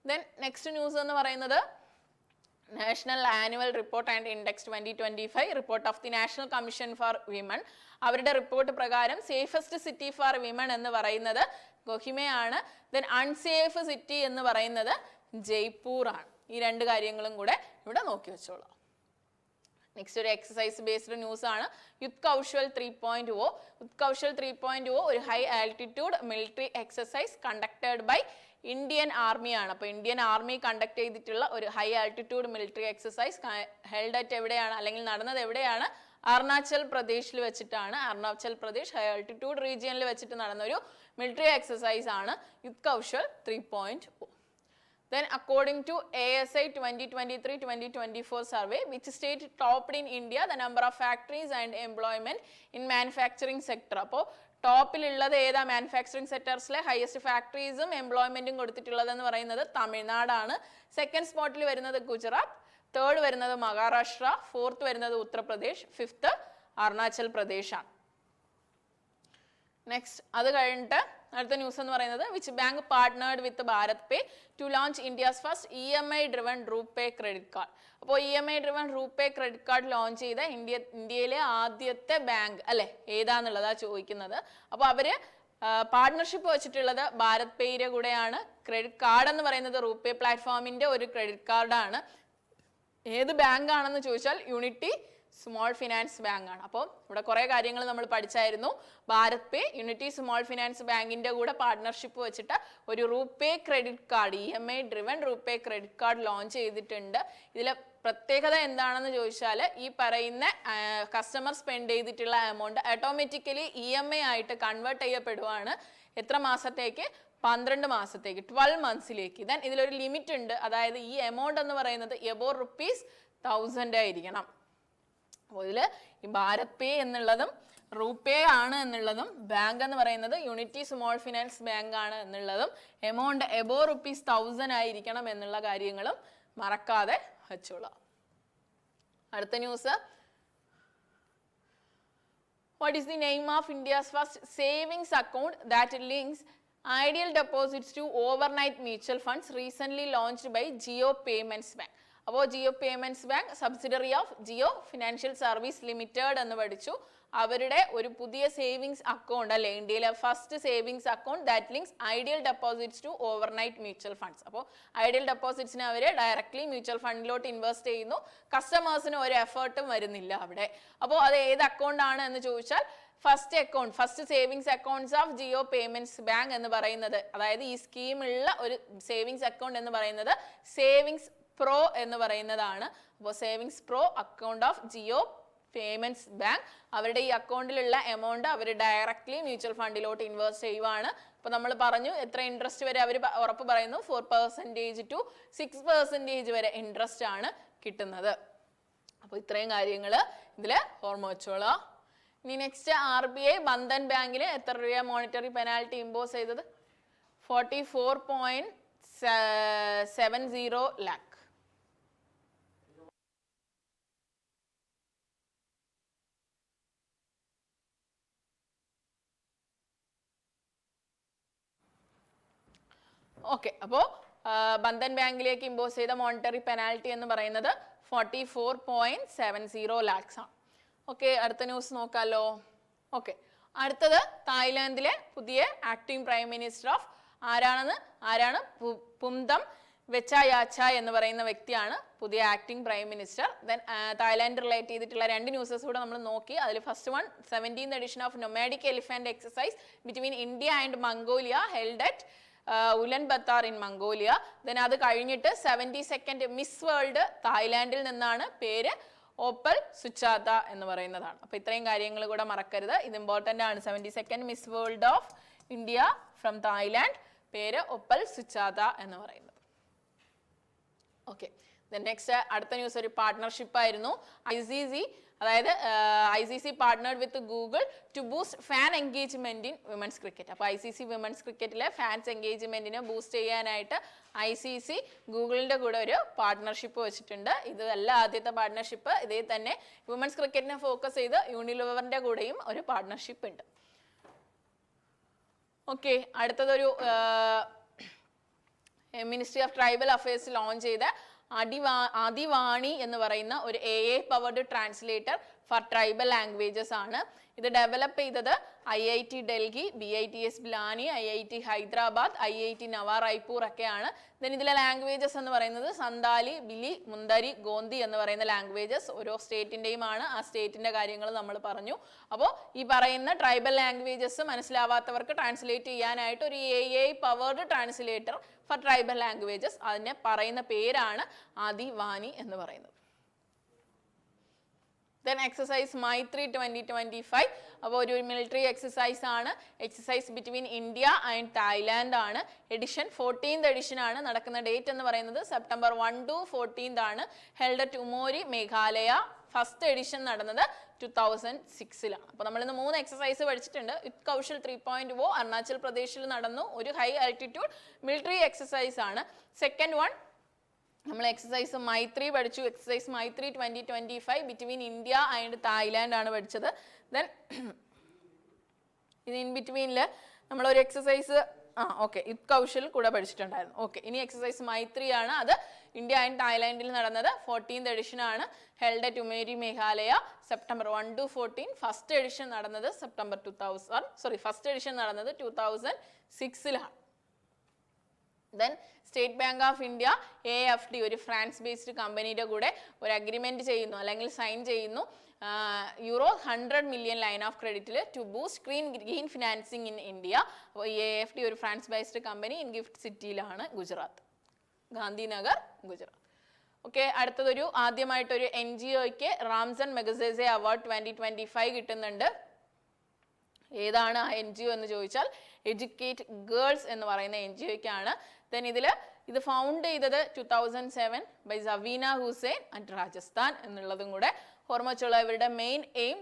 ദെൻ നെക്സ്റ്റ് ന്യൂസ് എന്ന് പറയുന്നത് national annual report and index 2025 report of the national commission for women. അവരുടെ റിപ്പോർട്ട് പ്രകാരം സേഫസ്റ്റ് സിറ്റി ഫോർ വിമൺ എന്ന് പറയുന്നത് കൊഹിമയാണ്. ദെൻ അൺസേഫ് സിറ്റി എന്ന് പറയുന്നത് ജയ്പൂർ ആണ്. ഈ രണ്ട് കാര്യങ്ങളും കൂടെ ഇവിടെ നോക്കി വെച്ചോളാം. നെക്സ്റ്റ് ഒരു എക്സസൈസ് ബേസ്ഡ് ന്യൂസ് ആണ്. ഉത്കൗശൽ 3.0. ഉത്കൗശൽ 3.0 ഒരു high altitude military exercise conducted by Indian ആർമിയാണ്. അപ്പോൾ ഇന്ത്യൻ ആർമി കണ്ടക്ട് ചെയ്തിട്ടുള്ള ഒരു high altitude military exercise held at എവിടെയാണ് അല്ലെങ്കിൽ നടന്നത് എവിടെയാണ്? അരുണാചൽ പ്രദേശിൽ വെച്ചിട്ടാണ്. അരുണാചൽ പ്രദേശ് ഹൈ ആൾട്ടിറ്റ്യൂഡ് റീജിയനിൽ വെച്ചിട്ട് നടന്ന ഒരു മിലിറ്ററി എക്സസൈസ് ആണ് Utkaushal 3.0. Then according to ASI 2023-2024 survey, which state topped in India the number of factories and employment in manufacturing sector? അപ്പോൾ ടോപ്പിലുള്ളത് ഏതാ? മാനുഫാക്ചറിങ് സെക്ടർസിലെ ഹയസ്റ്റ് ഫാക്ടറീസും എംപ്ലോയ്മെന്റും കൊടുത്തിട്ടുള്ളതെന്ന് പറയുന്നത് തമിഴ്നാടാണ്. സെക്കൻഡ് സ്പോട്ടിൽ വരുന്നത് ഗുജറാത്ത്, തേർഡ് വരുന്നത് മഹാരാഷ്ട്ര, ഫോർത്ത് വരുന്നത് ഉത്തർപ്രദേശ്, ഫിഫ്ത്ത് അരുണാചൽ പ്രദേശാണ്. നെക്സ്റ്റ് അത് കഴിഞ്ഞിട്ട് അടുത്ത ന്യൂസ് എന്ന് പറയുന്നത് which bank partnered with Bharat pay to launch India's first EMI driven RuPay credit card. അപ്പോൾ EMI driven RuPay credit card launch ചെയ്ത ഇന്ത്യയിലെ ആദ്യത്തെ ബാങ്ക് അല്ലെ ഏതാന്നുള്ളതാണ് ചോദിക്കുന്നത്. അപ്പോൾ അവര് പാർട്ട്ണർഷിപ്പ് വെച്ചിട്ടുള്ളത് ഭാരത് പേയുടെ കൂടെയാണ്. ക്രെഡിറ്റ് കാർഡ് എന്ന് പറയുന്നത് റൂപേ പ്ലാറ്റ്ഫോമിന്റെ ഒരു ക്രെഡിറ്റ് കാർഡാണ്. ഏത് ബാങ്ക് ആണെന്ന് ചോദിച്ചാൽ യൂണിറ്റി സ്മോൾ ഫിനാൻസ് ബാങ്ക് ആണ്. അപ്പോൾ ഇവിടെ കുറേ കാര്യങ്ങൾ നമ്മൾ പഠിച്ചായിരുന്നു. ഭാരത് പേ യൂണിറ്റി സ്മോൾ ഫിനാൻസ് ബാങ്കിന്റെ കൂടെ പാർട്ട്ണർഷിപ്പ് വെച്ചിട്ട് ഒരു RuPay credit card EMI driven RuPay credit card launch ചെയ്തിട്ടുണ്ട്. ഇതിലെ പ്രത്യേകത എന്താണെന്ന് ചോദിച്ചാൽ ഈ പറയുന്ന കസ്റ്റമർ സ്പെൻഡ് ചെയ്തിട്ടുള്ള എമൗണ്ട് ഓട്ടോമാറ്റിക്കലി EMI ആയിട്ട് കൺവേർട്ട് ചെയ്യപ്പെടുവാണ്. എത്ര മാസത്തേക്ക്? 12 മാസത്തേക്ക്, 12 മന്ത്സിലേക്ക്. ദെൻ ഇതിലൊരു ലിമിറ്റ് ഉണ്ട്. അതായത് ഈ എമൗണ്ട് എന്ന് പറയുന്നത് എബോവ് ₹1000 ആയിരിക്കണം. അപ്പോൾ ഇതിൽ ഈ ഭാരത് പേ എന്നുള്ളതും റൂപേ ആണ് എന്നുള്ളതും ബാങ്ക് എന്ന് പറയുന്നത് യൂണിറ്റി സ്മോൾ ഫിനാൻസ് ബാങ്ക് ആണ് എന്നുള്ളതും എമൗണ്ട് എബോവ് ₹1000 ആയിരിക്കണം എന്നുള്ള കാര്യങ്ങളും മറക്കാതെ വെച്ചോളാം. അടുത്ത news, what is the name of India's first savings account that links ideal deposits to overnight mutual funds recently launched by Jio Payments Bank? അപ്പോൾ Jio Payments Bank subsidiary of Jio Financial Service Limited എന്ന് പഠിച്ചു. അവരുടെ ഒരു പുതിയ savings account അല്ലെ ഇന്ത്യയിലെ first savings account that links ideal deposits to overnight mutual funds. അപ്പോൾ ideal ഡെപ്പോസിറ്റ്സിനെ അവർ ഡയറക്ട്ലി മ്യൂച്വൽ ഫണ്ടിലോട്ട് ഇൻവെസ്റ്റ് ചെയ്യുന്നു. കസ്റ്റമേഴ്സിന് ഒരു എഫേർട്ടും വരുന്നില്ല അവിടെ. അപ്പോൾ അത് ഏത് അക്കൗണ്ട് ആണ് എന്ന് ചോദിച്ചാൽ first savings accounts of Jio Payments Bank എന്ന് പറയുന്നത്, അതായത് ഈ സ്കീമുള്ള ഒരു സേവിങ്സ് അക്കൗണ്ട് എന്ന് പറയുന്നത് സേവിങ്സ് പ്രോ എന്ന് പറയുന്നതാണ്. അപ്പോൾ savings pro account of Jio Payments Bank, അവരുടെ ഈ അക്കൗണ്ടിലുള്ള എമൗണ്ട് അവർ ഡയറക്ട്ലി മ്യൂച്വൽ ഫണ്ടിലോട്ട് ഇൻവെസ്റ്റ് ചെയ്യുവാണ്. അപ്പോൾ നമ്മൾ പറഞ്ഞു എത്ര ഇൻട്രസ്റ്റ് വരെ അവർ ഉറപ്പ് പറയുന്നു, 4% to 6% വരെ ഇൻട്രസ്റ്റ് ആണ് കിട്ടുന്നത്. അപ്പോൾ ഇത്രയും കാര്യങ്ങൾ ഇതിൽ ഓർമ്മ വെച്ചോളാം. ഇനി നെക്സ്റ്റ് RBI ബന്ധൻ ബാങ്കിന് എത്ര രൂപ മോണിറ്ററി പെനാൽറ്റി ഇമ്പോസ് ചെയ്തത്? 44.70 lakh. ഓക്കെ, അപ്പോൾ ബന്ധൻ ബാങ്കിലേക്ക് ഇമ്പോസ് ചെയ്ത മോണിറ്ററി പെനാൽറ്റി എന്ന് പറയുന്നത് 44.70 lakhs ആണ്. ഓക്കെ, അടുത്ത ന്യൂസ് നോക്കാമല്ലോ. ഓക്കെ, അടുത്തത് തായ്ലാൻഡിലെ പുതിയ ആക്ടിംഗ് പ്രൈം മിനിസ്റ്റർ ഓഫ് ആരാണ്? പുംതം വെച്ചായാച്ച എന്ന് പറയുന്ന വ്യക്തിയാണ് പുതിയ acting prime minister. Then Thailand relate ചെയ്തിട്ടുള്ള 2 ന്യൂസസ് കൂടെ നമ്മൾ നോക്കി. അതിൽ first one 17th edition of nomadic elephant exercise between India and Mongolia held at Ulaanbaatar in Mongolia. Then അത് കഴിഞ്ഞിട്ട് 72nd മിസ് വേൾഡ് തായ്ലാൻഡിൽ നിന്നാണ്. പേര് ഓപ്പൽ സുചാത എന്ന് പറയുന്നതാണ്. അപ്പോൾ ഇത്രയും കാര്യങ്ങൾ കൂടെ മറക്കരുത്, ഇത് ഇമ്പോർട്ടൻ്റ് ആണ്. 72nd Miss World of India from Thailand, പേര് ഒപ്പൽ സുചാത എന്ന് പറയുന്നത്. ഓക്കെ, നെക്സ്റ്റ് അടുത്ത ന്യൂസ് ഒരു പാർട്ട്ണർഷിപ്പ് ആയിരുന്നു. ICC, അതായത് ICC partnered with Google to boost fan engagement in women's cricket. അപ്പോൾ ICC വിമൻസ് ക്രിക്കറ്റിലെ ഫാൻസ് എൻഗേജ്മെന്റിനെ ബൂസ്റ്റ് ചെയ്യാനായിട്ട് ICC ഗൂഗിളിന്റെ കൂടെ ഒരു പാർട്ട്ണർഷിപ്പ് വെച്ചിട്ടുണ്ട്. ഇതല്ല ആദ്യത്തെ പാർട്ട്ണർഷിപ്പ്. ഇതേ തന്നെ വിമൻസ് ക്രിക്കറ്റിനെ ഫോക്കസ് ചെയ്ത് യൂണിലിവറിന്റെ കൂടെയും ഒരു പാർട്ട്ണർഷിപ്പ് ഉണ്ട്. ഓക്കെ, അടുത്തതൊരു ministry of tribal affairs launch ചെയ്ത ആദിവാണി എന്ന് പറയുന്ന ഒരു AI powered translator for tribal languages ആണ്. ഇത് ഡെവലപ്പ് ചെയ്തത് IIT Delhi, BITS ബിലാനി, IIT Hyderabad, IIT നവ റായ്പൂർ ഒക്കെയാണ്. ദെൻ ഇതിലെ ലാംഗ്വേജസ് എന്ന് പറയുന്നത് സന്താലി, ബിലി, മുന്തരി, ഗോന്തി എന്ന് പറയുന്ന ലാംഗ്വേജസ് ഓരോ സ്റ്റേറ്റിൻ്റെയും ആണ്. ആ സ്റ്റേറ്റിൻ്റെ കാര്യങ്ങൾ നമ്മൾ പറഞ്ഞു. അപ്പോൾ ഈ പറയുന്ന ട്രൈബൽ ലാംഗ്വേജസ് മനസ്സിലാവാത്തവർക്ക് ട്രാൻസ്ലേറ്റ് ചെയ്യാനായിട്ട് ഒരു AI powered translator for tribal languages, അതിനെ പറയുന്ന പേരാണ് ആദിവാനി എന്ന് പറയുന്നത്. Then exercise Maitri 2025. അപ്പോൾ ഒരു മിലിറ്ററി എക്സസൈസ് ആണ്. Exercise between India and Thailand ആണ്. എഡിഷൻ 14th എഡിഷൻ ആണ്. നടക്കുന്ന ഡേറ്റ് എന്ന് പറയുന്നത് September 1 to 14th ആണ്. Held at Umroi, Meghalaya. First edition നടന്നത് 2006-ലാണ്. അപ്പോൾ നമ്മളിന്ന് 3 എക്സസൈസ് പഠിച്ചിട്ടുണ്ട്. ഉത്കൗശൽ 3.0 അരുണാചൽ പ്രദേശിൽ നടന്നു. ഒരു ഹൈ ആൾട്ടിറ്റ്യൂഡ് മിലിറ്ററി എക്സസൈസ് ആണ്. സെക്കൻഡ് വൺ നമ്മൾ എക്സസൈസ് മൈത്രി പഠിച്ചു. Exercise Maitri 2025 between India and Thailand ആണ് പഠിച്ചത്. ദെൻ ഇത് ഇൻ ബിറ്റ്വീനിൽ നമ്മളൊരു എക്സസൈസ് ഉത്കൗശൽ കൂടെ പഠിച്ചിട്ടുണ്ടായിരുന്നു. ഓക്കെ, ഇനി എക്സസൈസ് മൈത്രി ആണ്. അത് ഇന്ത്യ ആൻഡ് തായ്ലാൻഡിൽ നടന്നത് 14th എഡിഷൻ ആണ്. Held at Umroi, Meghalaya. September 1 to 14. First edition നടന്നത് ഫസ്റ്റ് എഡിഷൻ നടന്നത് 2006-ലാണ്. Then State Bank of India AFD ഒരു ഫ്രാൻസ് ബേസ്ഡ് കമ്പനിയുടെ കൂടെ ഒരു അഗ്രിമെന്റ് ചെയ്യുന്നു അല്ലെങ്കിൽ സൈൻ ചെയ്യുന്നു. €100 million ലൈൻ ഓഫ് ക്രെഡിറ്റിൽ to boost green financing in India. അപ്പോൾ ഈ AFD ഒരു France based company in GIFT സിറ്റിയിലാണ്, ഗുജറാത്ത്, ഗാന്ധിനഗർ, ഗുജറാത്ത്. ഓക്കെ, അടുത്തതൊരു ആദ്യമായിട്ടൊരു NGOയ്ക്ക് റാംസൺ മെഗസേസെ അവാർഡ് 2025 കിട്ടുന്നുണ്ട്. ഏതാണ് ആ NGO എന്ന് ചോദിച്ചാൽ എഡ്യൂക്കേറ്റ് ഗേൾസ് എന്ന് പറയുന്ന NGOയ്ക്കാണ്. ദെൻ ഇത് ഫൗണ്ട് ചെയ്തത് 2007 ബൈ സവീന ഹുസൈൻ അറ്റ് രാജസ്ഥാൻ എന്നുള്ളതും കൂടെ ഓർമ്മ വെച്ചുള്ള. ഇവരുടെ main aim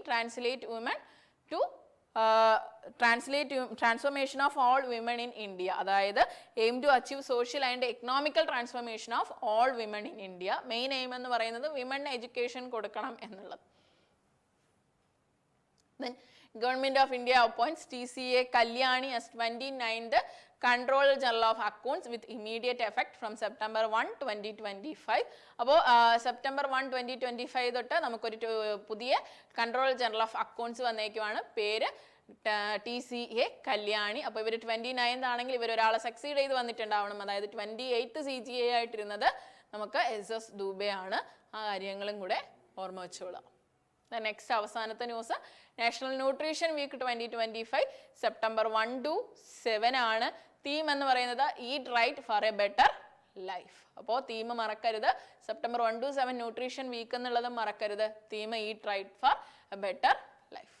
transformation of all women in India. അതായത് aim to achieve social and economical transformation of all women in India. Main aim എന്ന് പറയുന്നത് വിമൺ എഡ്യൂക്കേഷൻ കൊടുക്കണം എന്നുള്ളത്. Then Government of India appoints TCA Kalyani as 29th Controller General of Accounts with immediate effect from September 1, 2025. അപ്പോൾ September 1, 2025 തൊട്ട് നമുക്കൊരു പുതിയ controller general of accounts വന്നേക്കുവാണ്. പേര് TCA Kalyani. അപ്പോൾ ഇവർ 29th ആണെങ്കിൽ ഇവർ ഒരാളെ സക്സീഡ് ചെയ്ത് വന്നിട്ടുണ്ടാവണം. അതായത് 28th CGA ആയിട്ടിരുന്നത് നമുക്ക് SS ദൂബെ ആണ്. ആ കാര്യങ്ങളും കൂടെ ഓർമ്മ വെച്ചോളാം. നെക്സ്റ്റ് അവസാനത്തെ news national nutrition week 2025 September 1 to 7 ആണ്. തീം എന്ന് പറയുന്നത് eat right for a better life. അപ്പോൾ തീം മറക്കരുത്. September 1 to 7 ന്യൂട്രീഷൻ വീക്ക് എന്നുള്ളതും മറക്കരുത്. Theme eat right for a better life.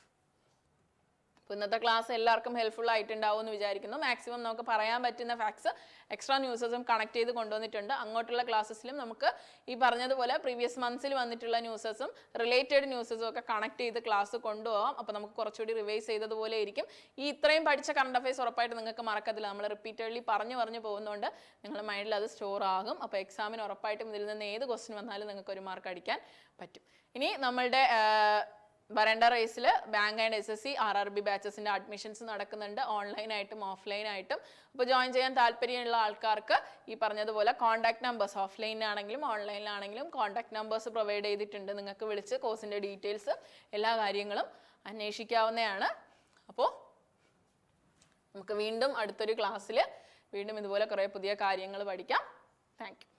അപ്പോൾ ഇന്നത്തെ ക്ലാസ് എല്ലാവർക്കും ഹെൽപ്ഫുൾ ആയിട്ടുണ്ടാവും എന്ന് വിചാരിക്കുന്നു. മാക്സിമം നമുക്ക് പറയാൻ പറ്റുന്ന ഫാക്ട്സ് എക്സ്ട്രാ ന്യൂസസും കണക്ട് ചെയ്ത് കൊണ്ടുവന്നിട്ടുണ്ട്. അങ്ങോട്ടുള്ള ക്ലാസ്സസിലും നമുക്ക് ഈ പറഞ്ഞതുപോലെ പ്രീവിയസ് മന്ത്സിൽ വന്നിട്ടുള്ള ന്യൂസസും റിലേറ്റഡ് ന്യൂസസും ഒക്കെ കണക്ട് ചെയ്ത് ക്ലാസ് കൊണ്ടുപോകാം. അപ്പോൾ നമുക്ക് കുറച്ചുകൂടി റിവൈസ് ചെയ്തതുപോലെ ഇരിക്കും. ഈ ഇത്രയും പഠിച്ച കറണ്ട് അഫയേഴ്സ് ഉറപ്പായിട്ട് നിങ്ങൾക്ക് മറക്കത്തില്ല. നമ്മൾ റിപ്പീറ്റഡ്ലി പറഞ്ഞു പോകുന്നതുകൊണ്ട് നിങ്ങളുടെ മൈൻഡിൽ അത് സ്റ്റോർ ആകും. അപ്പോൾ എക്സാമിന് ഉറപ്പായിട്ടും ഇതിൽ നിന്ന് ഏത് ക്വസ്റ്റ്യൻ വന്നാലും നിങ്ങൾക്ക് ഒരു മാർക്ക് അടിക്കാൻ പറ്റും. ഇനി നമ്മളുടെ വരണ്ട റേസിൽ ബാങ്ക് ആൻഡ് SSC RRB ബാച്ചസിൻ്റെ അഡ്മിഷൻസ് നടക്കുന്നുണ്ട്, ഓൺലൈനായിട്ടും ഓഫ്ലൈനായിട്ടും. അപ്പോൾ ജോയിൻ ചെയ്യാൻ താല്പര്യമുള്ള ആൾക്കാർക്ക് ഈ പറഞ്ഞതുപോലെ കോൺടാക്ട് നമ്പേഴ്സ് ഓഫ്ലൈനിലാണെങ്കിലും ഓൺലൈനിലാണെങ്കിലും കോൺടാക്ട് നമ്പേഴ്സ് പ്രൊവൈഡ് ചെയ്തിട്ടുണ്ട്. നിങ്ങൾക്ക് വിളിച്ച് കോഴ്സിൻ്റെ ഡീറ്റെയിൽസ് എല്ലാ കാര്യങ്ങളും അന്വേഷിക്കാവുന്നതാണ്. അപ്പോൾ നമുക്ക് വീണ്ടും അടുത്തൊരു ക്ലാസ്സിൽ വീണ്ടും ഇതുപോലെ കുറേ പുതിയ കാര്യങ്ങൾ പഠിക്കാം. Thank you.